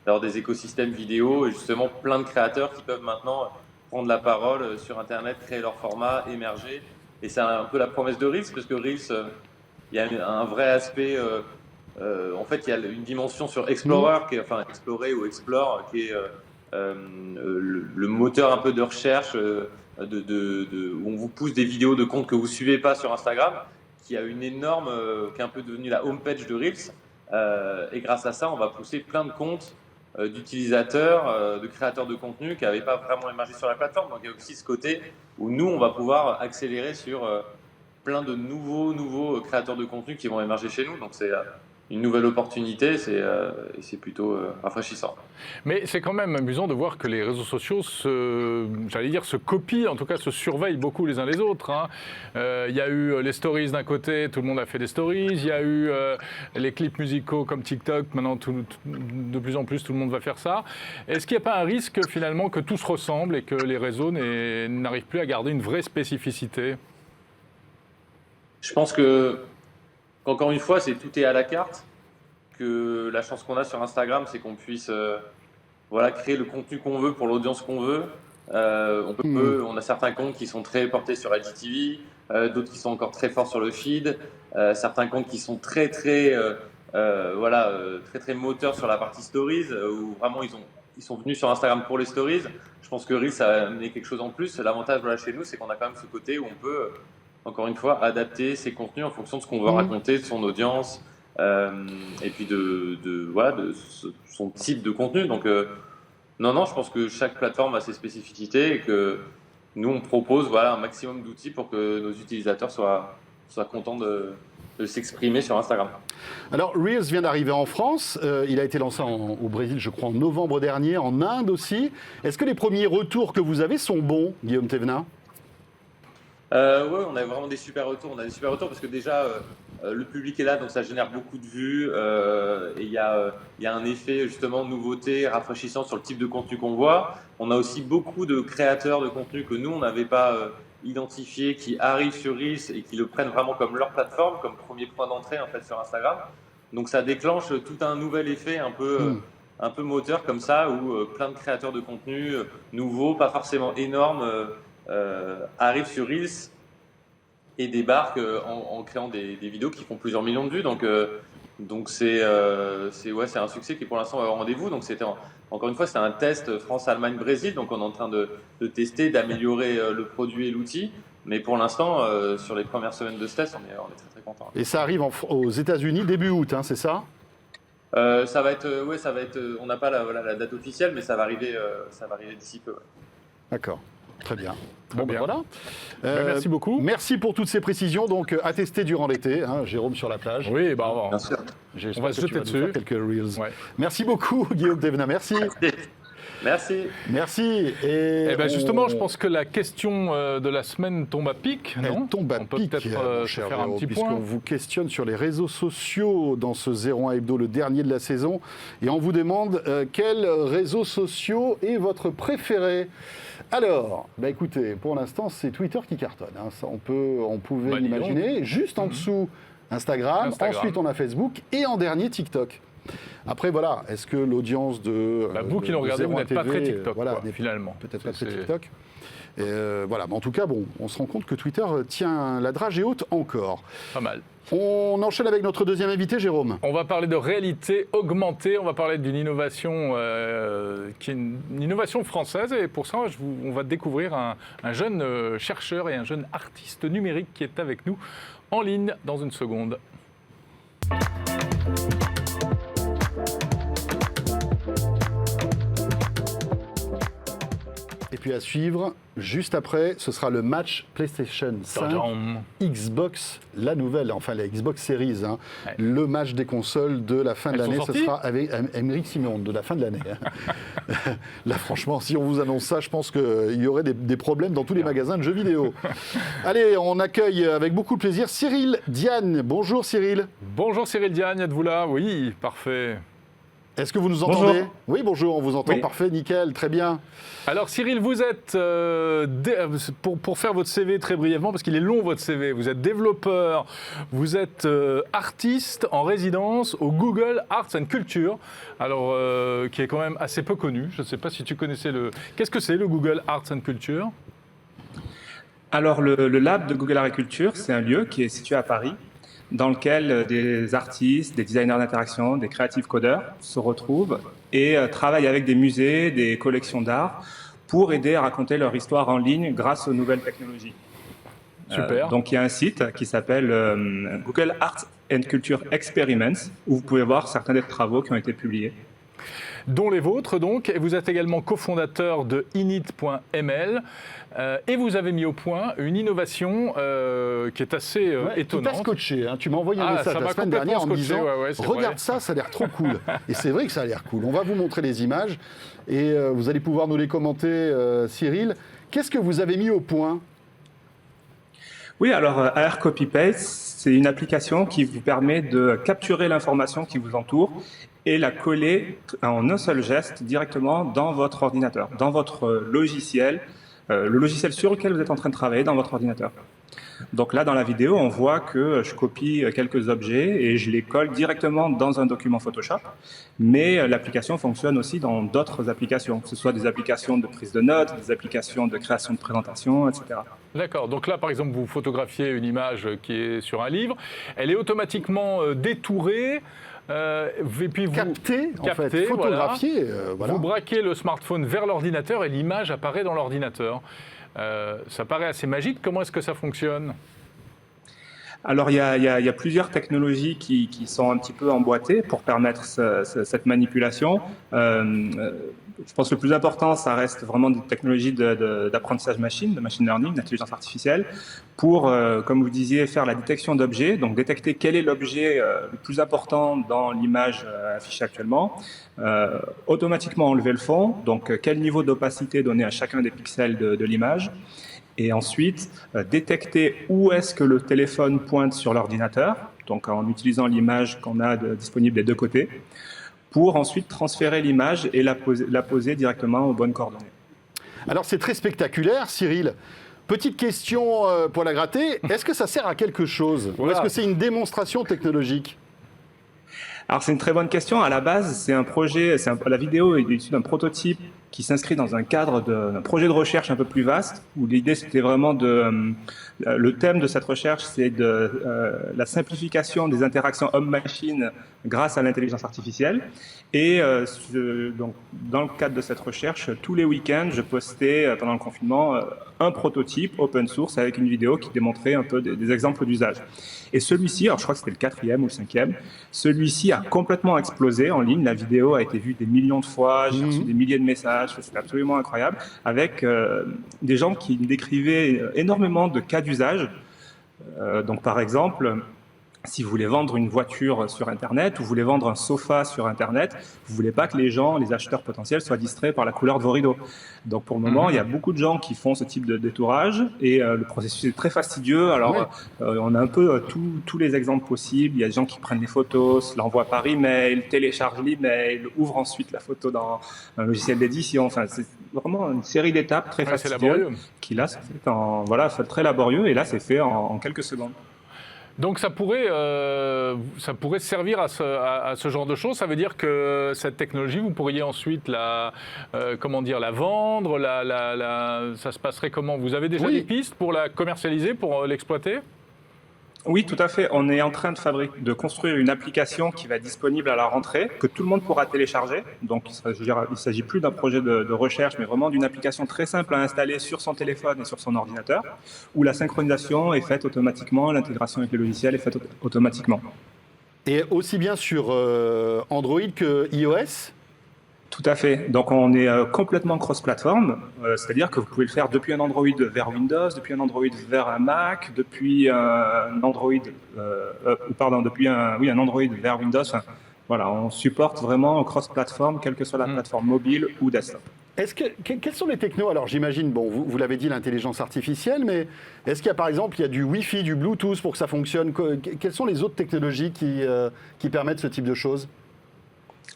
d'avoir des écosystèmes vidéo et justement plein de créateurs qui peuvent maintenant prendre la parole sur Internet, créer leur format, émerger. Et c'est un peu la promesse de Reels, parce que Reels, il y a un vrai aspect. En fait, il y a une dimension sur Explorer, enfin Explorer ou Explore, qui est le moteur un peu de recherche où on vous pousse des vidéos de comptes que vous suivez pas sur Instagram, qui a une énorme, qui est un peu devenue la homepage de Reels. Et grâce à ça, on va pousser plein de comptes d'utilisateurs, de créateurs de contenu qui n'avaient pas vraiment émergé sur la plateforme. Donc il y a aussi ce côté où nous, on va pouvoir accélérer sur plein de nouveaux créateurs de contenu qui vont émerger chez nous. Donc c'est une nouvelle opportunité, c'est plutôt rafraîchissant. Mais c'est quand même amusant de voir que les réseaux sociaux se copient, en tout cas se surveillent beaucoup les uns les autres. Il y a eu les stories d'un côté, tout le monde a fait des stories. Il y a eu les clips musicaux comme TikTok, maintenant de plus en plus tout le monde va faire ça. Est-ce qu'il n'y a pas un risque finalement que tout se ressemble et que les réseaux n'arrivent plus à garder une vraie spécificité ? Je pense qu'encore une fois, tout est à la carte. Que la chance qu'on a sur Instagram, c'est qu'on puisse créer le contenu qu'on veut pour l'audience qu'on veut. On a certains comptes qui sont très portés sur IGTV, d'autres qui sont encore très forts sur le feed, certains comptes qui sont très moteurs sur la partie stories, où vraiment ils sont venus sur Instagram pour les stories. Je pense que Reels a amené quelque chose en plus. L'avantage chez nous, c'est qu'on a quand même ce côté où on peut encore une fois, adapter ses contenus en fonction de ce qu'on veut raconter, de son audience, et puis de son type de contenu. Donc, non, je pense que chaque plateforme a ses spécificités et que nous, on propose un maximum d'outils pour que nos utilisateurs soient contents de s'exprimer sur Instagram. Alors, Reels vient d'arriver en France. Il a été lancé au Brésil, je crois, en novembre dernier, en Inde aussi. Est-ce que les premiers retours que vous avez sont bons, Guillaume Thévenin ? Oui, on a vraiment des super retours. On a des super retours parce que déjà, le public est là, donc ça génère beaucoup de vues. Et il y a un effet justement de nouveauté, rafraîchissant sur le type de contenu qu'on voit. On a aussi beaucoup de créateurs de contenu que nous, on n'avait pas identifiés, qui arrivent sur Reels et qui le prennent vraiment comme leur plateforme, comme premier point d'entrée en fait sur Instagram. Donc ça déclenche tout un nouvel effet un peu moteur comme ça, où plein de créateurs de contenu nouveaux, pas forcément énormes, arrivent sur Reels et débarquent en créant des vidéos qui font plusieurs millions de vues. Donc c'est un succès qui pour l'instant va au rendez-vous. Donc encore une fois, c'est un test France, Allemagne, Brésil. Donc on est en train de tester, d'améliorer le produit et l'outil. Mais pour l'instant, sur les premières semaines de ce test, on est très très contents. Et ça arrive aux États-Unis début août, c'est ça ? Ça va être, on n'a pas la date officielle, mais ça va arriver d'ici peu. Ouais. D'accord. Très bien. Voilà. Merci beaucoup. Merci pour toutes ces précisions. Donc, à tester durant l'été, Jérôme sur la plage. Oui, bien sûr. On va se jeter dessus. Quelques Reels. Ouais. Merci beaucoup, Guillaume Thévenin. Merci. Merci. Et justement, je pense que la question de la semaine tombe à pic. Elle tombe à pic, peut-être faire un petit point. Puisqu'on vous questionne sur les réseaux sociaux dans ce 01 Hebdo, le dernier de la saison. Et on vous demande quels réseaux sociaux est votre préféré. Alors, écoutez, pour l'instant, c'est Twitter qui cartonne. Ça, on pouvait l'imaginer. Juste en dessous, Instagram. Ensuite, on a Facebook. Et en dernier, TikTok. Après, voilà, est-ce que l'audience de vous qui l'ont regardé, vous n'êtes pas très TikTok, finalement. Peut-être pas très TikTok. Voilà, mais en tout cas, on se rend compte que Twitter tient la dragée haute encore. Pas mal. On enchaîne avec notre deuxième invité, Jérôme. On va parler de réalité augmentée, on va parler d'une innovation qui est une innovation française. Et pour ça, on va découvrir un jeune chercheur et un jeune artiste numérique qui est avec nous en ligne dans une seconde. Et puis à suivre, juste après, ce sera le match PlayStation 5, Xbox, la nouvelle, enfin la Xbox Series, le match des consoles de la fin de l'année. Ce sera avec Aymeric Simon, de la fin de l'année. Là, franchement, si on vous annonce ça, je pense qu'il y aurait des problèmes dans tous les magasins de jeux vidéo. Allez, on accueille avec beaucoup de plaisir Cyril Diane. Bonjour Cyril. Bonjour Cyril Diane, êtes-vous là? Oui, parfait. Est-ce que vous nous entendez? Bonjour. Oui, bonjour, on vous entend. Oui. Parfait, nickel, très bien. Alors Cyril, vous êtes, pour faire votre CV très brièvement, parce qu'il est long votre CV, vous êtes développeur, vous êtes artiste en résidence au Google Arts and Culture, alors qui est quand même assez peu connu. Je ne sais pas si tu connaissais Qu'est-ce que c'est le Google Arts and Culture? Alors le lab de Google Arts and Culture, c'est un lieu qui est situé à Paris, dans lequel des artistes, des designers d'interaction, des creative coders se retrouvent et travaillent avec des musées, des collections d'art pour aider à raconter leur histoire en ligne grâce aux nouvelles technologies. Super. Donc il y a un site qui s'appelle Google Art and Culture Experiments où vous pouvez voir certains des travaux qui ont été publiés. Dont les vôtres donc, et vous êtes également cofondateur de init.ml et vous avez mis au point une innovation qui est assez étonnante. Tout a scotché, hein. Tu m'as envoyé un message la semaine dernière en me disant regarde ça, ça a l'air trop cool. Et c'est vrai que ça a l'air cool. On va vous montrer les images et vous allez pouvoir nous les commenter, Cyril. Qu'est-ce que vous avez mis au point ? Oui, alors AR Copy Paste, c'est une application qui vous permet de capturer l'information qui vous entoure et la coller en un seul geste directement dans votre ordinateur, dans votre logiciel, le logiciel sur lequel vous êtes en train de travailler dans votre ordinateur. Donc là, dans la vidéo, on voit que je copie quelques objets et je les colle directement dans un document Photoshop. Mais l'application fonctionne aussi dans d'autres applications, que ce soit des applications de prise de notes, des applications de création de présentation, etc. D'accord. Donc là, par exemple, vous photographiez une image qui est sur un livre. Elle est automatiquement détourée. Et puis vous captez, photographier. Vous braquez le smartphone vers l'ordinateur et l'image apparaît dans l'ordinateur. Ça paraît assez magique. Comment est-ce que ça fonctionne ? Alors, il y a plusieurs technologies qui sont un petit peu emboîtées pour permettre cette manipulation. Je pense que le plus important, ça reste vraiment des technologies d'apprentissage machine, de machine learning, d'intelligence artificielle, pour, comme vous disiez, faire la détection d'objets, donc détecter quel est l'objet le plus important dans l'image affichée actuellement, automatiquement enlever le fond, donc quel niveau d'opacité donner à chacun des pixels de l'image, et ensuite détecter où est-ce que le téléphone pointe sur l'ordinateur, donc en utilisant l'image qu'on a disponible des deux côtés, pour ensuite transférer l'image et la poser directement aux bonnes coordonnées. Alors c'est très spectaculaire, Cyril. Petite question pour la gratter, est-ce que ça sert à quelque chose ? Ou est-ce que c'est une démonstration technologique ? Alors c'est une très bonne question. À la base, c'est un projet, la vidéo est issue d'un prototype qui s'inscrit dans un cadre d'un projet de recherche un peu plus vaste, où l'idée c'était vraiment le thème de cette recherche, c'est la simplification des interactions homme-machine grâce à l'intelligence artificielle. Et donc, dans le cadre de cette recherche, tous les week-ends, je postais pendant le confinement un prototype open source avec une vidéo qui démontrait un peu des exemples d'usage. Et celui-ci, alors je crois que c'était le 4e ou le 5e, celui-ci a complètement explosé en ligne. La vidéo a été vue des millions de fois, j'ai reçu des milliers de messages, c'est absolument incroyable, avec des gens qui décrivaient énormément de cas d'usage. Donc par exemple, si vous voulez vendre une voiture sur Internet ou vous voulez vendre un sofa sur Internet, vous ne voulez pas que les gens, les acheteurs potentiels, soient distraits par la couleur de vos rideaux. Donc pour le moment, il y a beaucoup de gens qui font ce type de détourage et le processus est très fastidieux. Alors on a un peu tous les exemples possibles. Il y a des gens qui prennent des photos, l'envoient par email, téléchargent l'email, ouvrent ensuite la photo dans un logiciel d'édition. Enfin, c'est vraiment une série d'étapes très fastidieuses qui là, c'est très laborieux et là, c'est fait en quelques secondes. Donc ça pourrait servir à ce genre de choses. Ça veut dire que cette technologie, vous pourriez ensuite la vendre. Ça se passerait comment ? Vous avez déjà des pistes pour la commercialiser, pour l'exploiter ? Oui, tout à fait. On est en train de construire une application qui va être disponible à la rentrée, que tout le monde pourra télécharger. Donc, il ne s'agit plus d'un projet de recherche, mais vraiment d'une application très simple à installer sur son téléphone et sur son ordinateur, où la synchronisation est faite automatiquement, l'intégration avec les logiciels est faite automatiquement. Et aussi bien sur Android que iOS ? Tout à fait. Donc, on est complètement cross-platform, c'est-à-dire que vous pouvez le faire depuis un Android vers Windows, depuis un Android vers un Mac, depuis un Android vers Windows. Enfin, voilà, on supporte vraiment cross-platform, quelle que soit la plateforme mobile ou desktop. Quels sont les technos ? Alors j'imagine, vous l'avez dit, l'intelligence artificielle, mais est-ce qu'il y a par exemple du Wi-Fi, du Bluetooth pour que ça fonctionne ? Quelles sont les autres technologies qui permettent ce type de choses ?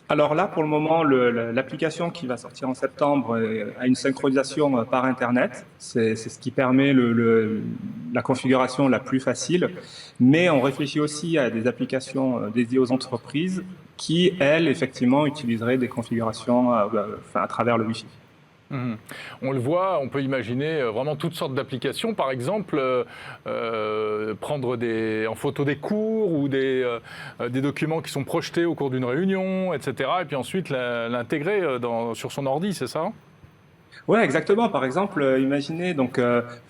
Alors là, pour le moment, l'application qui va sortir en septembre a une synchronisation par Internet. C'est ce qui permet la configuration la plus facile. Mais on réfléchit aussi à des applications dédiées aux entreprises qui, elles, effectivement, utiliseraient des configurations à travers le Wi-Fi. On le voit, on peut imaginer vraiment toutes sortes d'applications. Par exemple, prendre en photo des cours ou des documents qui sont projetés au cours d'une réunion, etc. Et puis ensuite l'intégrer sur son ordi, c'est ça ? Ouais, exactement. Par exemple, imaginez donc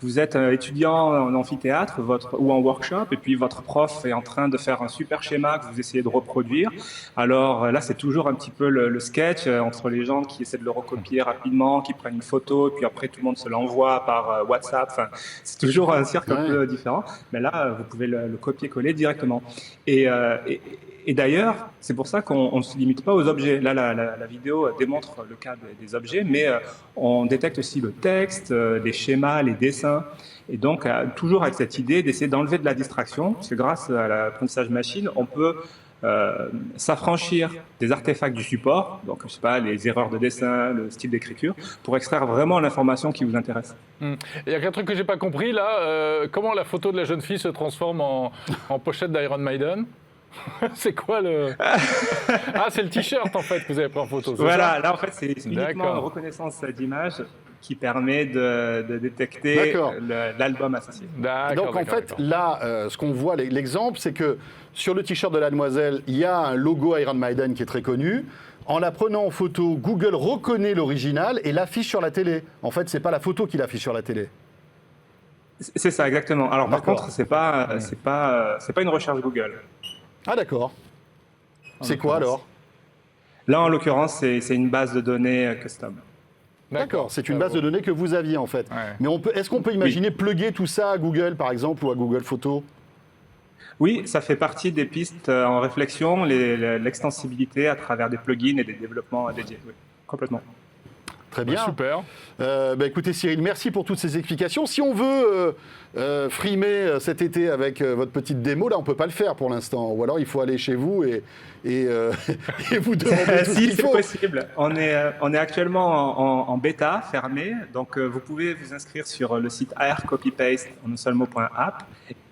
vous êtes étudiant en amphithéâtre ou en workshop, et puis votre prof est en train de faire un super schéma que vous essayez de reproduire. Alors là, c'est toujours un petit peu le sketch entre les gens qui essaient de le recopier rapidement, qui prennent une photo, et puis après tout le monde se l'envoie par WhatsApp. Enfin, c'est toujours un cirque un peu différent. Mais là, vous pouvez le copier-coller directement. Et d'ailleurs, c'est pour ça qu'on ne se limite pas aux objets. Là, la vidéo démontre le cas des objets, mais on détecte aussi le texte, les schémas, les dessins. Et donc, toujours avec cette idée d'essayer d'enlever de la distraction, parce que grâce à l'apprentissage machine, on peut s'affranchir des artefacts du support, donc je sais pas, les erreurs de dessin, le style d'écriture, pour extraire vraiment l'information qui vous intéresse. Il y a un truc que j'ai pas compris là. Comment la photo de la jeune fille se transforme en pochette d'Iron Maiden ? C'est quoi le... Ah, c'est le t-shirt en fait que vous avez pris en photo. Voilà, ça là en fait c'est uniquement une reconnaissance d'image qui permet de détecter l'album associé. Donc en fait, là, ce qu'on voit, l'exemple, c'est que sur le t-shirt de la demoiselle, il y a un logo Iron Maiden qui est très connu. En la prenant en photo, Google reconnaît l'original et l'affiche sur la télé. En fait, c'est pas la photo qui l'affiche sur la télé. C'est ça, exactement. Alors par contre, c'est pas une recherche Google. Ah d'accord. C'est quoi alors ? Là, en l'occurrence, c'est une base de données custom. D'accord, c'est une base de données que vous aviez en fait. Ouais. Mais est-ce qu'on peut imaginer plugger tout ça à Google par exemple ou à Google Photos ? Oui, ça fait partie des pistes en réflexion, l'extensibilité à travers des plugins et des développements dédiés. Oui, complètement. Très bien. Super. Écoutez Cyril, merci pour toutes ces explications. Si on veut frimer cet été avec votre petite démo, là on ne peut pas le faire pour l'instant. Ou alors il faut aller chez vous et vous demander tout ce qu'il faut. Si, c'est possible. On est actuellement en bêta fermée, donc vous pouvez vous inscrire sur le site ARCopyPaste en un seul mot.app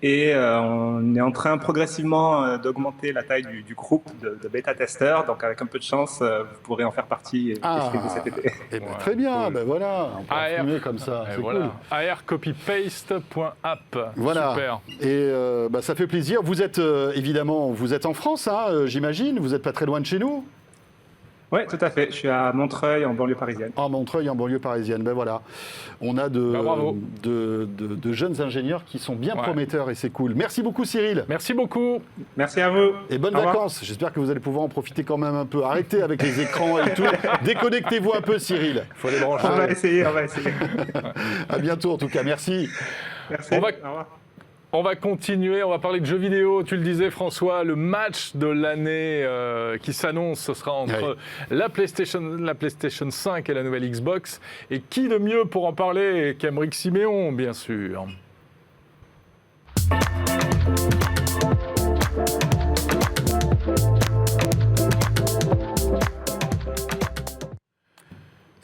et on est en train progressivement d'augmenter la taille du groupe de bêta-testeurs, donc avec un peu de chance, vous pourrez en faire partie et frimer cet été. Très bien, cool. Voilà, on peut frimer comme ça, c'est voilà. cool. ARCopyPaste.app. Voilà. Super. Et ça fait plaisir. Vous êtes évidemment, vous êtes en France, hein, j'imagine. Vous n'êtes pas très loin de chez nous. Oui, tout à fait. Je suis à Montreuil, en banlieue parisienne. Ah, Montreuil, en banlieue parisienne. Ben voilà. On a de jeunes ingénieurs qui sont bien prometteurs et c'est cool. Merci beaucoup, Cyril. Merci beaucoup. Merci à vous. Et bonnes vacances. J'espère que vous allez pouvoir en profiter quand même un peu. Arrêtez avec les écrans et tout. Déconnectez-vous un peu, Cyril. Il faut les brancher. On va essayer. À bientôt, en tout cas. Merci. Merci. Au revoir. On va continuer, on va parler de jeux vidéo. Tu le disais, François, le match de l'année qui s'annonce, ce sera entre la PlayStation 5 et la nouvelle Xbox. Et qui de mieux pour en parler qu'Aymeric Siméon, bien sûr.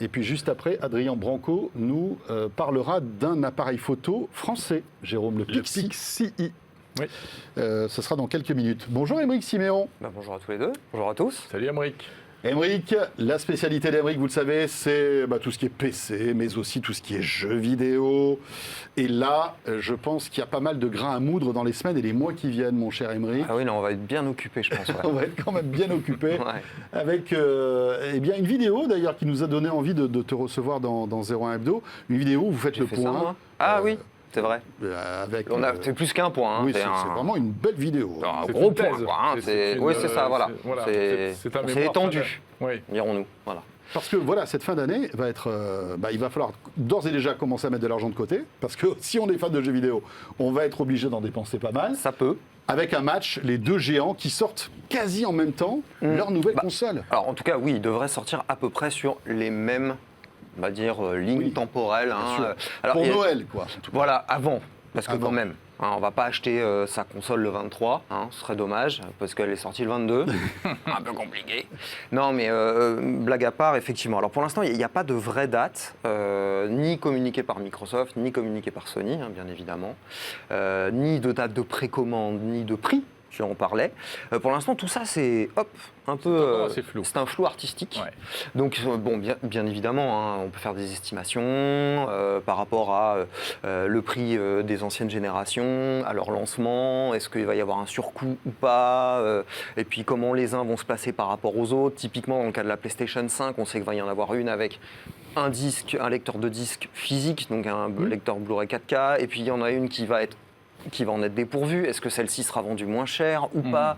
Et puis juste après, Adrien Branco nous parlera d'un appareil photo français, Jérôme, le Pixi. Pixi. Oui. Ce sera dans quelques minutes. Bonjour Aymeric Siméon. Bonjour à tous les deux, bonjour à tous. Salut Aymeric. Aymeric, la spécialité d'Aymeric, vous le savez, c'est tout ce qui est PC, mais aussi tout ce qui est jeux vidéo. Et là, je pense qu'il y a pas mal de grains à moudre dans les semaines et les mois qui viennent, mon cher Aymeric. Ah oui, non, on va être bien occupé, je pense. Ouais. On va être quand même bien occupé avec une vidéo d'ailleurs qui nous a donné envie de te recevoir dans 01 Hebdo. Une vidéo où vous faites le point. Oui. C'est vrai. C'est plus qu'un point. Hein. Oui, c'est vraiment une belle vidéo. Un gros point. Oui, c'est ça, voilà. C'est étendu, dirons-nous. Voilà. Parce que cette fin d'année va être. Il va falloir d'ores et déjà commencer à mettre de l'argent de côté. Parce que si on est fan de jeux vidéo, on va être obligé d'en dépenser pas mal. Ça peut. Avec un match, les deux géants qui sortent quasi en même temps leur nouvelle console. Alors en tout cas, oui, ils devraient sortir à peu près sur les mêmes. On va dire ligne temporelle. Hein. Alors, pour Noël, quoi. Voilà, avant. Parce que quand même, on ne va pas acheter sa console le 23, ce serait dommage, parce qu'elle est sortie le 22. Un peu compliqué. Non, mais blague à part, effectivement. Alors pour l'instant, il n'y a pas de vraie date, ni communiquée par Microsoft, ni communiquée par Sony, bien évidemment, ni de date de précommande, ni de prix. tu en parlais. Pour l'instant, tout ça, c'est un peu... C'est un flou artistique. Ouais. Donc, bon, bien évidemment, on peut faire des estimations par rapport à le prix des anciennes générations, à leur lancement, est-ce qu'il va y avoir un surcoût ou pas, et puis comment les uns vont se placer par rapport aux autres. Typiquement, dans le cas de la PlayStation 5, on sait qu'il va y en avoir une avec un lecteur de disque physique, donc un lecteur Blu-ray 4K, et puis il y en a une qui va en être dépourvue. Est-ce que celle-ci sera vendue moins cher ou pas ?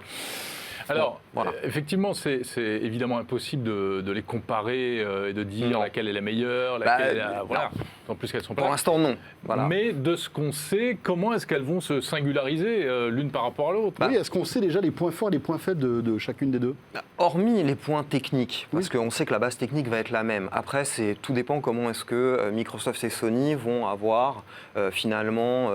Alors, voilà. Effectivement, c'est évidemment impossible de les comparer et de dire laquelle est la meilleure, laquelle est la... Voilà. En plus qu'elles sont pas... Pour l'instant, non. Voilà. Mais de ce qu'on sait, comment est-ce qu'elles vont se singulariser l'une par rapport à l'autre ? Oui, est-ce qu'on sait déjà les points forts et les points faibles de chacune des deux ? Hormis les points techniques, parce qu'on sait que la base technique va être la même. Après, tout dépend comment est-ce que Microsoft et Sony vont avoir finalement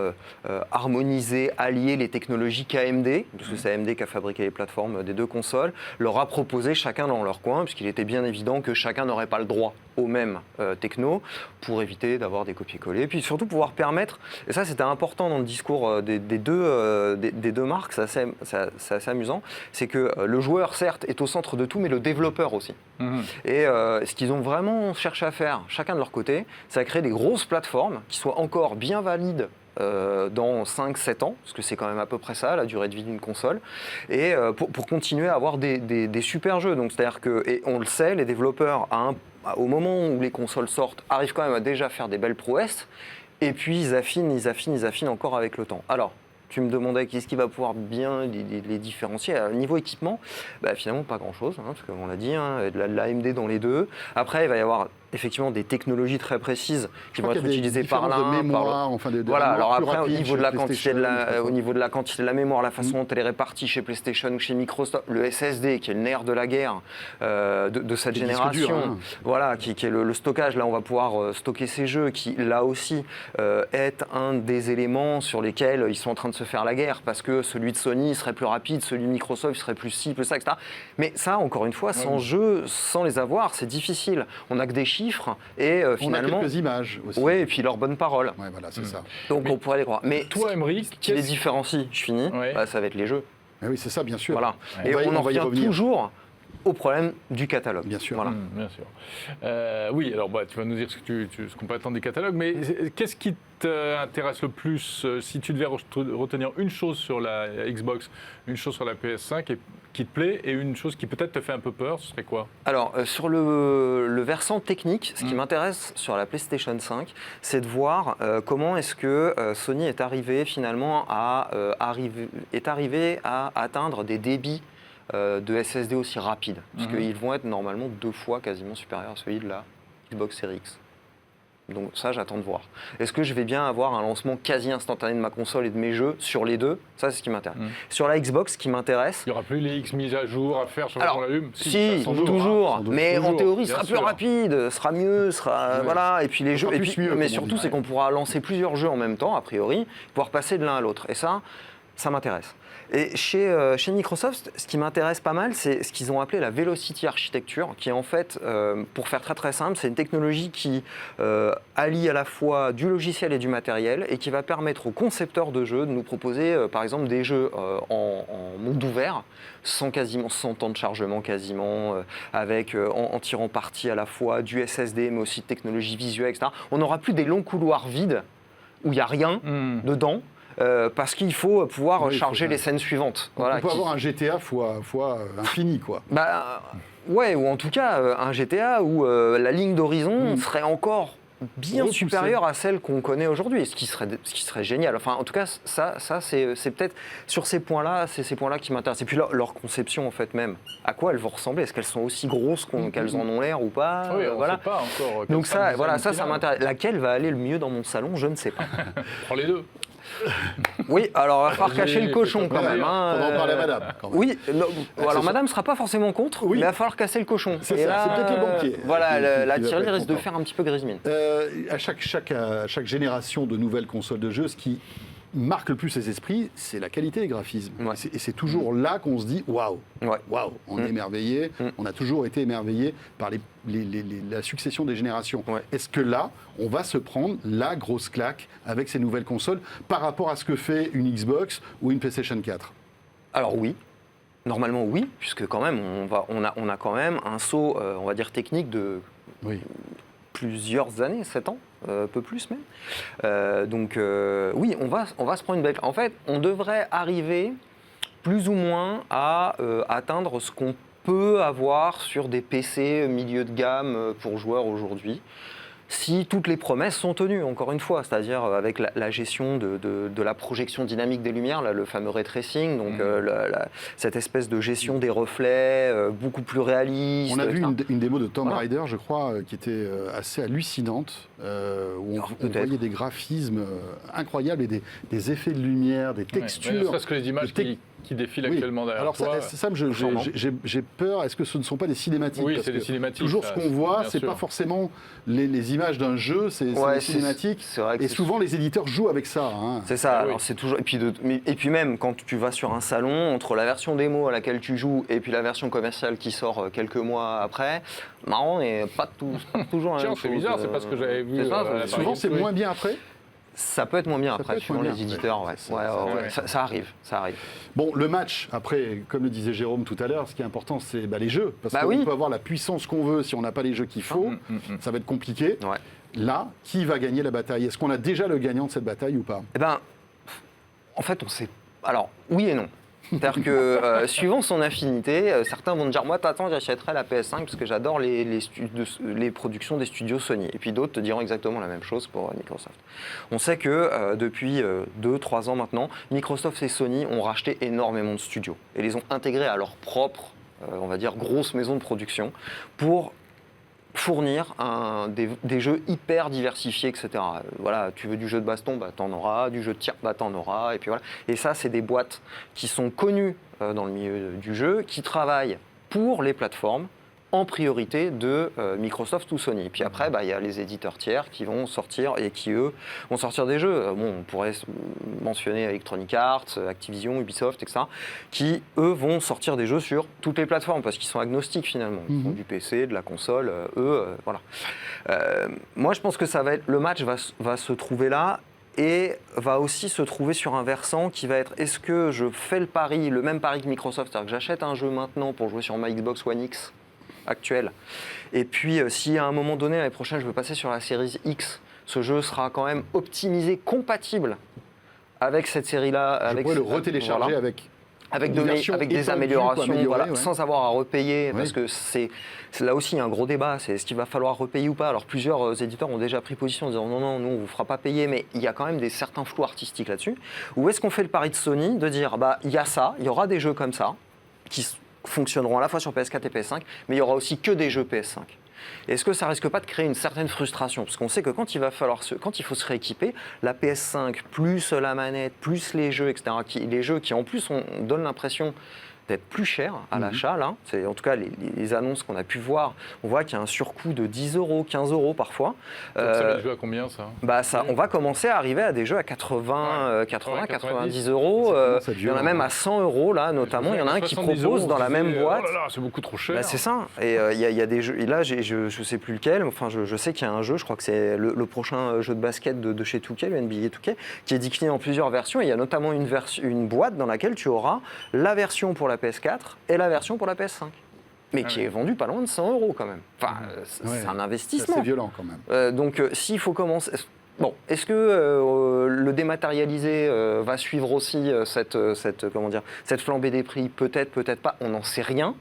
harmonisé, allié les technologies qu'AMD, parce que c'est AMD qui a fabriqué les plateformes des deux consoles, leur a proposé chacun dans leur coin, puisqu'il était bien évident que chacun n'aurait pas le droit aux mêmes techno, pour éviter d'avoir des copier-coller, et puis surtout pouvoir permettre, et ça c'était important dans le discours des deux marques, c'est assez amusant, c'est que le joueur certes est au centre de tout, mais le développeur aussi. Et ce qu'ils ont vraiment cherché à faire, chacun de leur côté, c'est à créer des grosses plateformes qui soient encore bien valides dans 5-7 ans, parce que c'est quand même à peu près ça, la durée de vie d'une console, et pour continuer à avoir des super jeux. Donc, c'est-à-dire que, et on le sait, les développeurs, au moment où les consoles sortent, arrivent quand même à déjà faire des belles prouesses, et puis ils affinent encore avec le temps. Alors, tu me demandais qu'est-ce qui va pouvoir bien les différencier. À niveau équipement, finalement pas grand-chose, parce qu'on l'a dit, de l'AMD dans les deux. Après, il va y avoir effectivement des technologies très précises qui vont être utilisées par l'un, par l'autre. Voilà, alors après, au niveau de la quantité de la mémoire, la façon dont elle est répartie chez PlayStation ou chez Microsoft, le SSD, qui est le nerf de la guerre de cette génération, voilà, qui est le stockage, là on va pouvoir stocker ces jeux, qui là aussi est un des éléments sur lesquels ils sont en train de se faire la guerre, parce que celui de Sony serait plus rapide, celui de Microsoft serait plus ci, plus ça, etc. Mais ça, encore une fois, sans jeu, sans les avoir, c'est difficile. On n'a que des chiffres et finalement... On a quelques images aussi. Oui, et puis leurs bonnes paroles. Ouais, voilà, c'est ça. Donc on pourrait les croire. Mais toi, Aymeric, ce qui les différencie, je finis, ça va être les jeux. Oui, c'est ça, bien sûr. Voilà. Et on en revient toujours au problème du catalogue. Bien sûr. Voilà. Bien sûr. Oui, alors tu vas nous dire ce qu'on peut attendre du catalogue, mais qu'est-ce qui t'intéresse le plus si tu devais retenir une chose sur la Xbox, une chose sur la PS5 qui te plaît et une chose qui peut-être te fait un peu peur, ce serait quoi ? Alors, sur le versant technique, ce qui m'intéresse sur la PlayStation 5, c'est de voir comment est-ce que Sony est arrivé finalement à atteindre des débits de SSD aussi rapides, puisqu'ils vont être normalement 2 fois quasiment supérieurs à celui de la Xbox Series X. Donc ça, j'attends de voir. Est-ce que je vais bien avoir un lancement quasi instantané de ma console et de mes jeux sur les deux ? Ça, c'est ce qui m'intéresse. Sur la Xbox, ce qui m'intéresse... Il n'y aura plus les X mises à jour à faire sur on l'allume ? Si, toujours. Mais en théorie, ce sera plus rapide, sera mieux, voilà. Et puis les jeux... mais surtout, c'est qu'on pourra lancer plusieurs jeux en même temps, a priori, pouvoir passer de l'un à l'autre. Et ça m'intéresse. Et chez Microsoft, ce qui m'intéresse pas mal, c'est ce qu'ils ont appelé la Velocity Architecture, qui est en fait, pour faire très très simple, c'est une technologie qui allie à la fois du logiciel et du matériel et qui va permettre aux concepteurs de jeux de nous proposer par exemple des jeux en monde ouvert, sans temps de chargement quasiment, en tirant parti à la fois du SSD mais aussi de technologies visuelles, etc. On n'aura plus des longs couloirs vides où il n'y a rien dedans. Parce qu'il faut pouvoir charger les scènes suivantes. Voilà, on peut avoir un GTA fois infini, quoi. Ouais, ou en tout cas un GTA où la ligne d'horizon serait encore bien supérieure à celle qu'on connaît aujourd'hui, ce qui serait génial. Enfin, en tout cas, ça c'est peut-être sur ces points-là, c'est ces points-là qui m'intéressent. Et puis leur conception, en fait, même. À quoi elles vont ressembler ? Est-ce qu'elles sont aussi grosses qu'elles en ont l'air ou pas ? Oui, on ne sait pas encore. Donc ça m'intéresse. Laquelle va aller le mieux dans mon salon ? Je ne sais pas. Prends les deux. Oui, alors il va falloir cacher le cochon quand même. On en parle à madame. Oui, alors madame ne sera pas forcément contre, mais il va falloir casser le cochon. C'est peut-être le banquier. Voilà, la tirelire risque de faire un petit peu grise mine. À chaque génération de nouvelles consoles de jeux, ce qui marque le plus les esprits, c'est la qualité des graphismes. Ouais. Et c'est toujours là qu'on se dit waouh, on est émerveillé. On a toujours été émerveillé par la succession des générations. Ouais. Est-ce que là, on va se prendre la grosse claque avec ces nouvelles consoles par rapport à ce que fait une Xbox ou une PlayStation 4 ? Alors oui. Normalement oui, puisque quand même on a quand même un saut, on va dire technique de plusieurs années, 7 ans, un peu plus même. Donc oui, on va se prendre une belle. En fait, on devrait arriver plus ou moins à atteindre ce qu'on peut avoir sur des PC milieu de gamme pour joueurs aujourd'hui. Si toutes les promesses sont tenues, encore une fois, c'est-à-dire avec la gestion de la projection dynamique des lumières, là, le fameux ray tracing, donc cette espèce de gestion des reflets beaucoup plus réaliste. On a vu une démo de Tomb Raider, je crois, qui était assez hallucinante, où on voyait des graphismes incroyables et des effets de lumière, des textures. Ne serait-ce que les images qui défilent actuellement derrière alors toi. Sam, j'ai peur, est-ce que ce ne sont pas des cinématiques? Oui, parce c'est des que cinématiques. Toujours ce qu'on voit, c'est pas forcément les images d'un jeu, c'est des cinématiques. Et souvent, les éditeurs jouent avec ça. Hein. C'est ça, alors c'est toujours... Et puis même, quand tu vas sur un salon, entre la version démo à laquelle tu joues et puis la version commerciale qui sort quelques mois après, marrant, et pas toujours la même chose. C'est bizarre, c'est pas ce que j'avais vu. Souvent, c'est moins bien après. Ça peut être moins bien après, suivant les éditeurs. Ça arrive. Bon, le match, après, comme le disait Jérôme tout à l'heure, ce qui est important, c'est les jeux. Parce qu'on peut avoir la puissance qu'on veut, si on n'a pas les jeux qu'il faut, ça va être compliqué. Ouais. Là, qui va gagner la bataille? Est-ce qu'on a déjà le gagnant de cette bataille ou pas? Eh ben, en fait, on sait. Alors, oui et non. C'est-à-dire que, suivant son affinité, certains vont me dire, moi, t'attends, j'achèterai la PS5 parce que j'adore les productions des studios Sony. Et puis d'autres te diront exactement la même chose pour Microsoft. On sait que depuis 2-3 ans maintenant, Microsoft et Sony ont racheté énormément de studios et les ont intégrés à leur propre, on va dire, grosse maison de production pour fournir des jeux hyper diversifiés, etc. Voilà, tu veux du jeu de baston, t'en auras, du jeu de tir, t'en auras, et puis voilà. Et ça, c'est des boîtes qui sont connues dans le milieu du jeu, qui travaillent pour les plateformes, en priorité de Microsoft ou Sony. Puis après, il y a les éditeurs tiers qui vont sortir et qui, eux, vont sortir des jeux. On pourrait mentionner Electronic Arts, Activision, Ubisoft, etc., qui, eux, vont sortir des jeux sur toutes les plateformes parce qu'ils sont agnostiques, finalement. Ils font du PC, de la console, voilà. Moi, je pense que le match va se trouver là et va aussi se trouver sur un versant qui va être, est-ce que je fais le même pari que Microsoft, c'est-à-dire que j'achète un jeu maintenant pour jouer sur ma Xbox One X actuel. Et puis, si à un moment donné, l'année prochaine, je veux passer sur la série X, ce jeu sera quand même optimisé, compatible avec cette série-là. Je pourrais le retélécharger avec des améliorations, sans avoir à repayer, parce que c'est là aussi un gros débat, c'est est-ce qu'il va falloir repayer ou pas. Alors plusieurs éditeurs ont déjà pris position en disant non, nous on vous fera pas payer, mais il y a quand même certains flous artistiques là-dessus. Ou est-ce qu'on fait le pari de Sony de dire il y a ça, il y aura des jeux comme ça qui fonctionneront à la fois sur PS4 et PS5, mais il y aura aussi que des jeux PS5. Est-ce que ça risque pas de créer une certaine frustration? Parce qu'on sait que quand il faut se rééquiper, la PS5 plus la manette, plus les jeux, etc., les jeux qui en plus donnent l'impression d'être plus cher à l'achat, là. C'est, en tout cas, les annonces qu'on a pu voir, on voit qu'il y a un surcoût de 10 €, 15 € parfois. Ça va jouer à combien, ça? On va commencer à arriver à des jeux à 80, 90 €. Il y en a même à 100 €, là, notamment. Il y en a un qui propose dans la même boîte. Oh là là, c'est beaucoup trop cher. C'est ça. Et il y a des jeux. Et là, je ne sais plus lequel. Enfin, je sais qu'il y a un jeu, je crois que c'est le prochain jeu de basket de chez 2K, le NBA 2K, qui est décliné en plusieurs versions. Et il y a notamment une boîte dans laquelle tu auras la version pour la PS4 et la version pour la PS5. Mais qui est vendue pas loin de 100 € quand même. Enfin, c'est un investissement. C'est violent quand même. Donc, s'il faut commencer... Bon, est-ce que le dématérialisé va suivre aussi cette flambée des prix? Peut-être, peut-être pas. On n'en sait rien.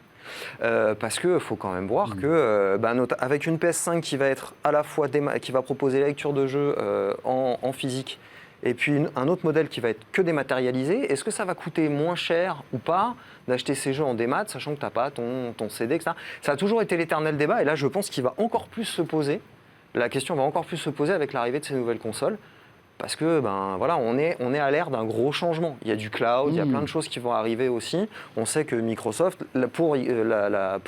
Parce qu'il faut quand même voir que avec une PS5 qui va être à la fois qui va proposer la lecture de jeu en physique, et puis un autre modèle qui va être que dématérialisé, est-ce que ça va coûter moins cher ou pas d'acheter ces jeux en démat, sachant que tu n'as pas ton CD, etc. Ça a toujours été l'éternel débat, et là je pense qu'il va encore plus se poser, la question va encore plus se poser avec l'arrivée de ces nouvelles consoles, parce que on est à l'ère d'un gros changement. Il y a du cloud, il y a plein de choses qui vont arriver aussi. On sait que Microsoft, pour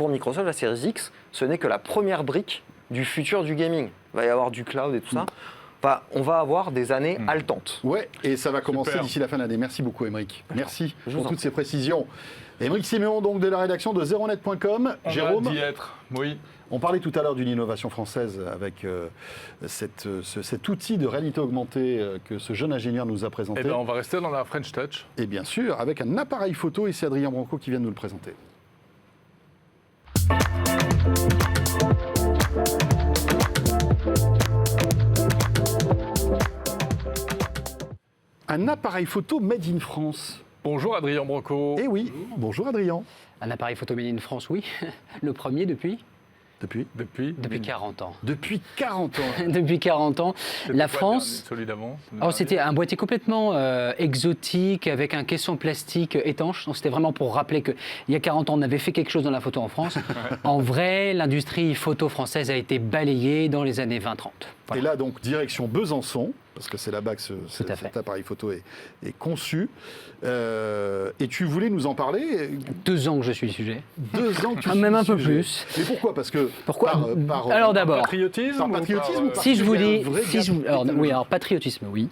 Microsoft, la Series X, ce n'est que la première brique du futur du gaming. Il va y avoir du cloud et tout ça. Enfin, on va avoir des années haletantes. Ouais, et ça va commencer d'ici la fin de l'année. Merci beaucoup, Émeric. Merci pour toutes ces précisions. Émeric Siméon, donc de la rédaction de zeronet.com. Jérôme, d'y être. Oui. On parlait tout à l'heure d'une innovation française avec cet outil de réalité augmentée que ce jeune ingénieur nous a présenté. Eh ben, on va rester dans la French Touch. Et bien sûr, avec un appareil photo, et c'est Adrien Branco qui vient de nous le présenter. Un appareil photo made in France. Bonjour Adrien Branco. Eh oui, bonjour Adrien. Un appareil photo made in France, oui. Le premier depuis 40 ans. Depuis 40 ans. Depuis 40 ans. La France. C'était un boîtier complètement exotique avec un caisson plastique étanche. Donc, c'était vraiment pour rappeler qu'il y a 40 ans, on avait fait quelque chose dans la photo en France. En vrai, l'industrie photo française a été balayée dans les années 20-30. Voilà. Et là, donc, direction Besançon, parce que c'est là-bas que cet appareil photo est conçu. Et tu voulais nous en parler 2 ans que je suis le sujet. 2 ans que tu suis même le un peu sujet. plus. Mais pourquoi ? Parce que Alors d'abord, patriotisme. Patriotisme ou par si je vous dis, vraie alors patriotisme, oui.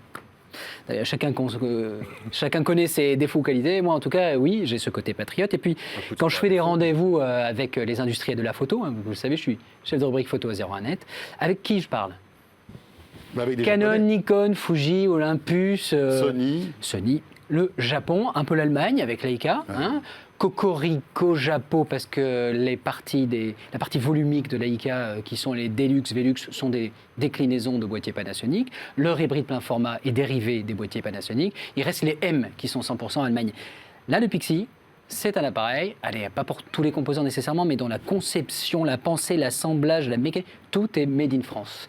Chacun connaît ses défauts ou qualités. Moi, en tout cas, oui, j'ai ce côté patriote. Et puis, quand je fais des rendez-vous avec les industriels de la photo, vous le savez, je suis chef de rubrique photo à 01net. Avec qui je parle ? Canon, Nikon, Fuji, Olympus, Sony, le Japon, un peu l'Allemagne avec Leica, Cocorico Japon parce que la partie volumique de Leica qui sont les Deluxe, Velux sont des déclinaisons de boîtiers Panasonic. Leur hybride plein format est dérivé des boîtiers Panasonic. Il reste les M qui sont 100% Allemagne. Là, le Pixie, c'est un appareil, pas pour tous les composants nécessairement, mais dans la conception, la pensée, l'assemblage, la mécanique, tout est made in France.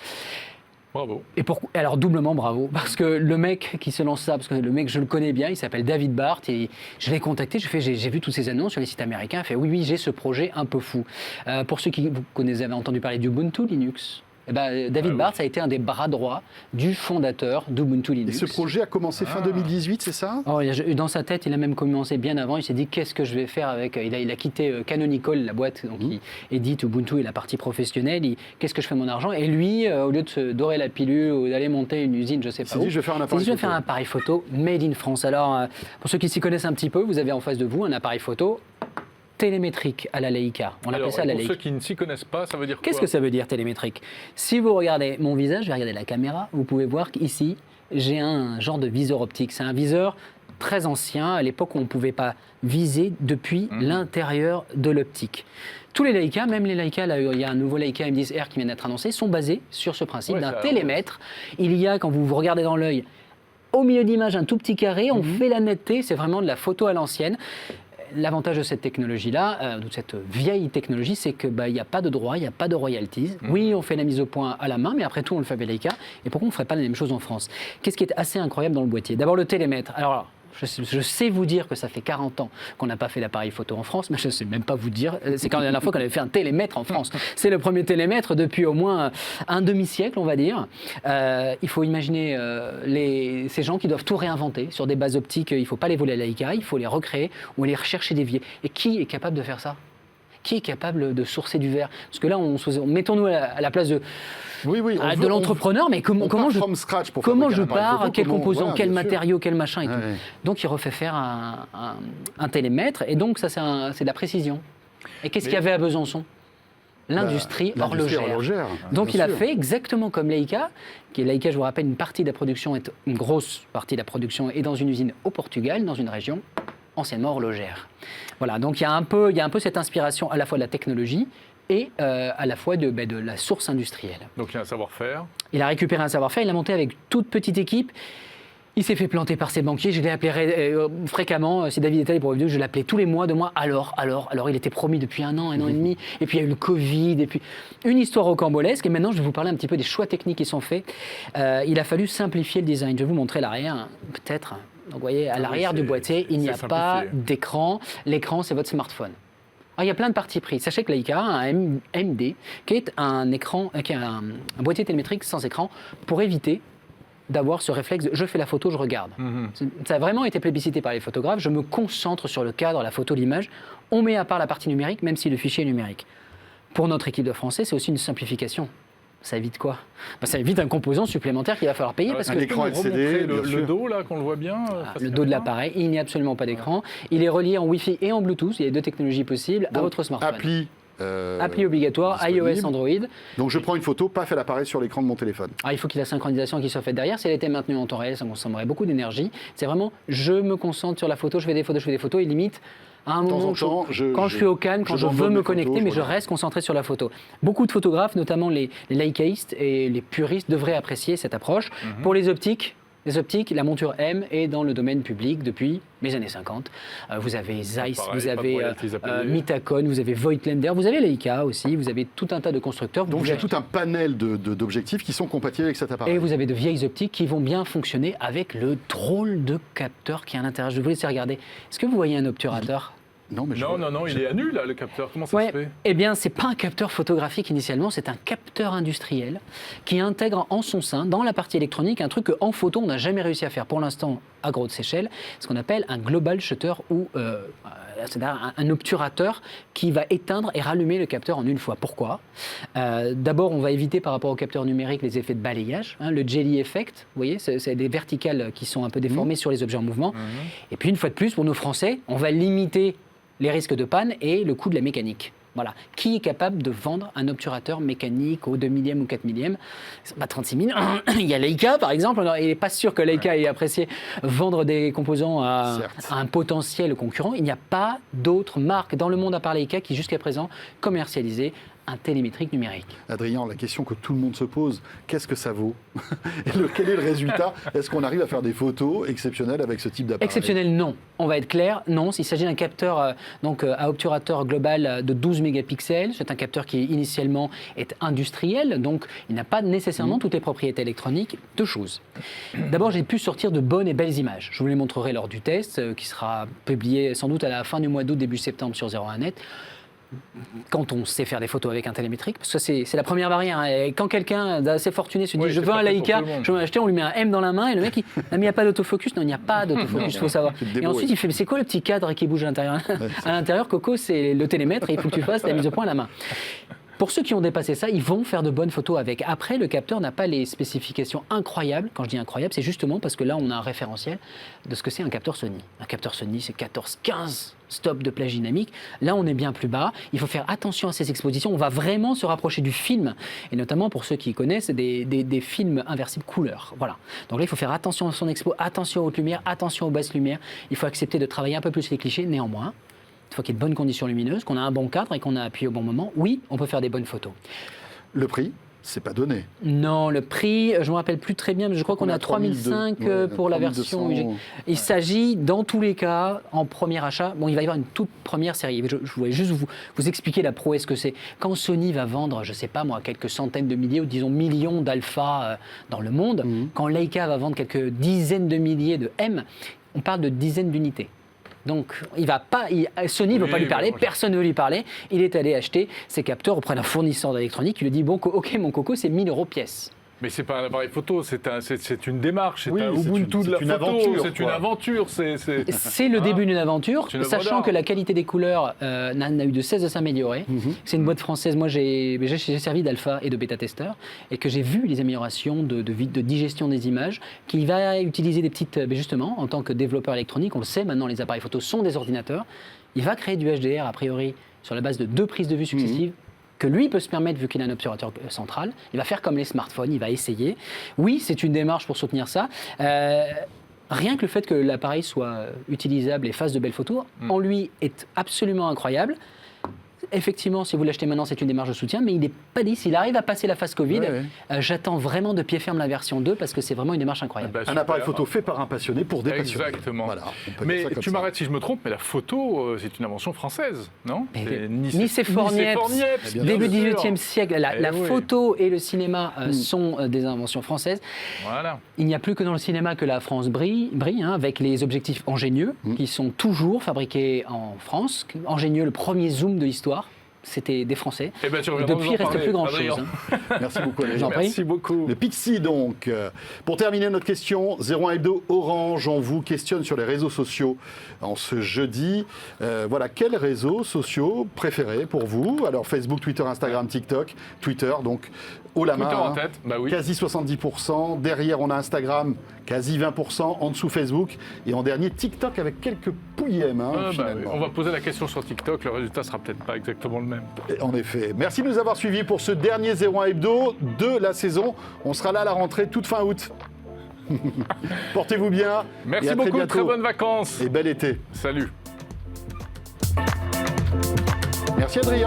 Bravo. Et alors doublement bravo, parce que le mec qui se lance ça, parce que le mec je le connais bien, il s'appelle David Barth, et je l'ai contacté, j'ai vu toutes ces annonces sur les sites américains, il fait oui j'ai ce projet un peu fou. Pour ceux qui avez entendu parler d'Ubuntu Linux, David Barth a été un des bras droits du fondateur d'Ubuntu Linux. Et ce projet a commencé fin 2018, c'est ça ? Dans sa tête, il a même commencé bien avant. Il s'est dit qu'est-ce que je vais faire avec. Il a quitté Canonical, la boîte qui édite Ubuntu et la partie professionnelle. Qu'est-ce que je fais de mon argent ? Et lui, au lieu de se dorer la pilule ou d'aller monter une usine, je sais pas où, je vais faire un appareil photo made in France. Alors, pour ceux qui s'y connaissent un petit peu, vous avez en face de vous un appareil photo télémétrique à la Leica. On appelle ça la Leica. Pour ceux qui ne s'y connaissent pas, ça veut dire quoi ? Qu'est-ce que ça veut dire télémétrique ? Si vous regardez mon visage, je vais regarder la caméra, vous pouvez voir qu'ici, j'ai un genre de viseur optique. C'est un viseur très ancien, à l'époque où on ne pouvait pas viser depuis l'intérieur de l'optique. Tous les Leica, même les Leica, là, il y a un nouveau Leica M10R qui vient d'être annoncé, sont basés sur ce principe d'un télémètre. Il y a, quand vous regardez dans l'œil, au milieu d'image, un tout petit carré, on fait la netteté, c'est vraiment de la photo à l'ancienne. L'avantage de cette technologie-là, de cette vieille technologie, c'est qu'il n'y a pas de droit, il n'y a pas de royalties. Oui, on fait la mise au point à la main, mais après tout, on le fait avec Leica. Et pourquoi on ne ferait pas la même chose en France ? Qu'est-ce qui est assez incroyable dans le boîtier ? D'abord, le télémètre. Alors, je sais vous dire que ça fait 40 ans qu'on n'a pas fait d'appareil photo en France, mais je ne sais même pas vous dire. C'est quand la dernière fois qu'on avait fait un télémètre en France. C'est le premier télémètre depuis au moins un demi-siècle, on va dire. Il faut imaginer ces gens qui doivent tout réinventer sur des bases optiques. Il ne faut pas les voler à Leica, il faut les recréer ou aller rechercher des biais. Et qui est capable de faire ça ? Qui est capable de sourcer du verre ? Parce que là, mettons-nous à la place de l'entrepreneur, mais comment je pars, quel composant, quel matériau, quel machin et tout. Donc il refait faire un télémètre, et donc ça c'est de la précision. Et qu'est-ce qu'il y avait à Besançon ? L'industrie horlogère. Donc il a fait exactement comme Leica, qui est Leica, je vous rappelle, une grosse partie de la production est dans une usine au Portugal, dans une région anciennement horlogère. Voilà, donc il y a un peu cette inspiration à la fois de la technologie et à la fois de la source industrielle. Donc il y a un savoir-faire. Il a récupéré un savoir-faire, il l'a monté avec toute petite équipe. Il s'est fait planter par ses banquiers, je l'ai appelé fréquemment, si David était là pour vidéo, je l'appelais tous les mois, 2 mois, alors, il était promis depuis 1 an et demi, et puis il y a eu le Covid, et puis une histoire rocambolesque, et maintenant je vais vous parler un petit peu des choix techniques qui sont faits. Il a fallu simplifier le design, je vais vous montrer l'arrière, peut-être. Donc vous voyez, à l'arrière du boîtier, il n'y a pas d'écran, l'écran c'est votre smartphone. Alors, il y a plein de partis pris. Sachez que Leica a un MD, qui est un boîtier télémétrique sans écran, pour éviter d'avoir ce réflexe de « je fais la photo, je regarde ». Ça a vraiment été plébiscité par les photographes. Je me concentre sur le cadre, la photo, l'image. On met à part la partie numérique, même si le fichier est numérique. Pour notre équipe de Français, c'est aussi une simplification. Ça évite quoi ? Ça évite un composant supplémentaire qu'il va falloir payer. Parce que l'écran LCD, le dos, là, qu'on le voit bien. Le dos de l'appareil, il n'y a absolument pas d'écran. Il est relié en Wi-Fi et en Bluetooth. Il y a 2 technologies possibles à votre smartphone. Appli Appli obligatoire, disponible. iOS, Android. Donc je prends une photo, paf, elle apparaît sur l'écran de mon téléphone. Il faut qu'il y ait la synchronisation qui soit faite derrière. Si elle était maintenue en temps réel, ça consommerait beaucoup d'énergie. C'est vraiment, je me concentre sur la photo, je fais des photos, et limite, à un moment, quand je suis au calme, quand je veux me connecter, mais je reste concentré sur la photo. Beaucoup de photographes, notamment les Leicaistes et les puristes, devraient apprécier cette approche. Pour les optiques, la monture M est dans le domaine public depuis les années 50. Vous avez Zeiss, pareil, vous avez pas Mitacon, vous avez Voigtlander, vous avez Leica aussi, vous avez tout un tas de constructeurs. Donc j'ai tout un panel d'objectifs qui sont compatibles avec cet appareil. Et vous avez de vieilles optiques qui vont bien fonctionner avec le drôle de capteur qui est à l'intérieur. Je vais vous laisser regarder. Est-ce que vous voyez un obturateur ? Non, il est à nu là, le capteur. Comment ça se fait ? Eh bien, c'est pas un capteur photographique initialement, c'est un capteur industriel qui intègre en son sein, dans la partie électronique, un truc qu'en photo on n'a jamais réussi à faire pour l'instant à grosse échelle, ce qu'on appelle un global shutter ou c'est-à-dire un obturateur qui va éteindre et rallumer le capteur en une fois. Pourquoi ? D'abord, on va éviter par rapport au capteur numérique les effets de balayage, le jelly effect, vous voyez, c'est des verticales qui sont un peu déformées sur les objets en mouvement. Et puis une fois de plus, pour nos Français, on va limiter les risques de panne et le coût de la mécanique. Voilà. Qui est capable de vendre un obturateur mécanique au 2 millième ou 4 millième ? C'est pas 36 000. Il y a Leica, par exemple. Alors, il n'est pas sûr que Leica ait apprécié vendre des composants à un potentiel concurrent. Il n'y a pas d'autres marques dans le monde à part Leica qui, jusqu'à présent, commercialisait un télémétrique numérique. Adrien, la question que tout le monde se pose, qu'est-ce que ça vaut ? Et quel est le résultat ? Est-ce qu'on arrive à faire des photos exceptionnelles avec ce type d'appareil ? Exceptionnel, non. On va être clair, non. Il s'agit d'un capteur à obturateur global de 12 mégapixels. C'est un capteur qui initialement est industriel, donc il n'a pas nécessairement toutes les propriétés électroniques. Deux choses. D'abord, j'ai pu sortir de bonnes et belles images. Je vous les montrerai lors du test, qui sera publié sans doute à la fin du mois d'août, début septembre sur 01net. Quand on sait faire des photos avec un télémétrique, parce que c'est la première barrière. Et quand quelqu'un d'assez fortuné se dit je veux un Leica, je veux l'acheter, on lui met un M dans la main et le mec il n'y a pas d'autofocus. Non, il n'y a pas d'autofocus, il faut savoir. Et ensuite il fait mais c'est quoi le petit cadre qui bouge à l'intérieur ? À l'intérieur, Coco, c'est le télémètre et il faut que tu fasses la mise au point à la main. Pour ceux qui ont dépassé ça, ils vont faire de bonnes photos avec. Après, le capteur n'a pas les spécifications incroyables. Quand je dis incroyable, c'est justement parce que là, on a un référentiel de ce que c'est un capteur Sony. Un capteur Sony, c'est 14-15 stops de plage dynamique. Là, on est bien plus bas. Il faut faire attention à ces expositions. On va vraiment se rapprocher du film. Et notamment, pour ceux qui connaissent, des films inversibles couleur. Voilà. Donc là, il faut faire attention à son expo, attention aux hautes lumières, attention aux basses lumières. Il faut accepter de travailler un peu plus les clichés. Néanmoins, il faut qu'il y ait de bonnes conditions lumineuses, qu'on a un bon cadre et qu'on a appuyé au bon moment. Oui, on peut faire des bonnes photos. Le prix, c'est pas donné. Non, le prix, je ne me rappelle plus très bien, mais je crois qu'on a 3005 pour la version. Il s'agit, dans tous les cas, en premier achat, il va y avoir une toute première série. Je voulais juste vous expliquer la prouesse que c'est. Quand Sony va vendre, je ne sais pas moi, quelques centaines de milliers ou disons millions d'alpha dans le monde, quand Leica va vendre quelques dizaines de milliers de M, on parle de dizaines d'unités. Donc, Sony ne veut pas lui parler, personne ne veut lui parler. Il est allé acheter ses capteurs auprès d'un fournisseur d'électronique. Il lui dit, bon, ok, mon coco, c'est 1 000 € pièce. Mais c'est pas un appareil photo, c'est une démarche, c'est un Ubuntu de la photo, c'est une aventure. C'est le début d'une aventure, sachant que la qualité des couleurs n'a eu de cesse de s'améliorer. C'est une boîte française, moi j'ai servi d'alpha et de bêta-testeur, et que j'ai vu les améliorations de digestion des images, qui va utiliser des petites, justement, en tant que développeur électronique, on le sait maintenant, les appareils photo sont des ordinateurs, il va créer du HDR, a priori, sur la base de 2 prises de vue successives, que lui peut se permettre, vu qu'il a un obturateur central. Il va faire comme les smartphones, il va essayer. Oui, c'est une démarche pour soutenir ça. Rien que le fait que l'appareil soit utilisable et fasse de belles photos, en lui, est absolument incroyable. Effectivement, si vous l'achetez maintenant, c'est une démarche de soutien, mais il n'est pas dit. S'il arrive à passer la phase Covid, j'attends vraiment de pied ferme la version 2 parce que c'est vraiment une démarche incroyable. Un appareil photo fait par un passionné pour des passionnés. Exactement. Voilà, mais tu m'arrêtes si je me trompe, mais la photo, c'est une invention française, non ? Nicéphore Niepce, début XVIIIe siècle. La photo et le cinéma sont des inventions françaises. Voilà. Il n'y a plus que dans le cinéma que la France brille avec les objectifs Angenieux, qui sont toujours fabriqués en France. Angenieux, le premier zoom de l'histoire. C'était des Français. Et depuis, il ne reste plus grand-chose. Merci beaucoup. Merci beaucoup. Le Pixie, donc. Pour terminer notre question, 01 Hebdo Orange, on vous questionne sur les réseaux sociaux en ce jeudi. Voilà, quels réseaux sociaux préférés pour vous ? Alors, Facebook, Twitter, Instagram, TikTok. Twitter, donc, haut la main. Twitter en tête, quasi 70%. Derrière, on a Instagram, quasi 20%. En dessous, Facebook. Et en dernier, TikTok avec quelques pouillèmes. On va poser la question sur TikTok. Le résultat ne sera peut-être pas exactement le même. En effet. Merci de nous avoir suivis pour ce dernier 01 Hebdo de la saison. On sera là à la rentrée toute fin août. Portez-vous bien. Merci et à beaucoup, très bientôt. très bonnes vacances. Et bel été. Salut. Merci Adrien.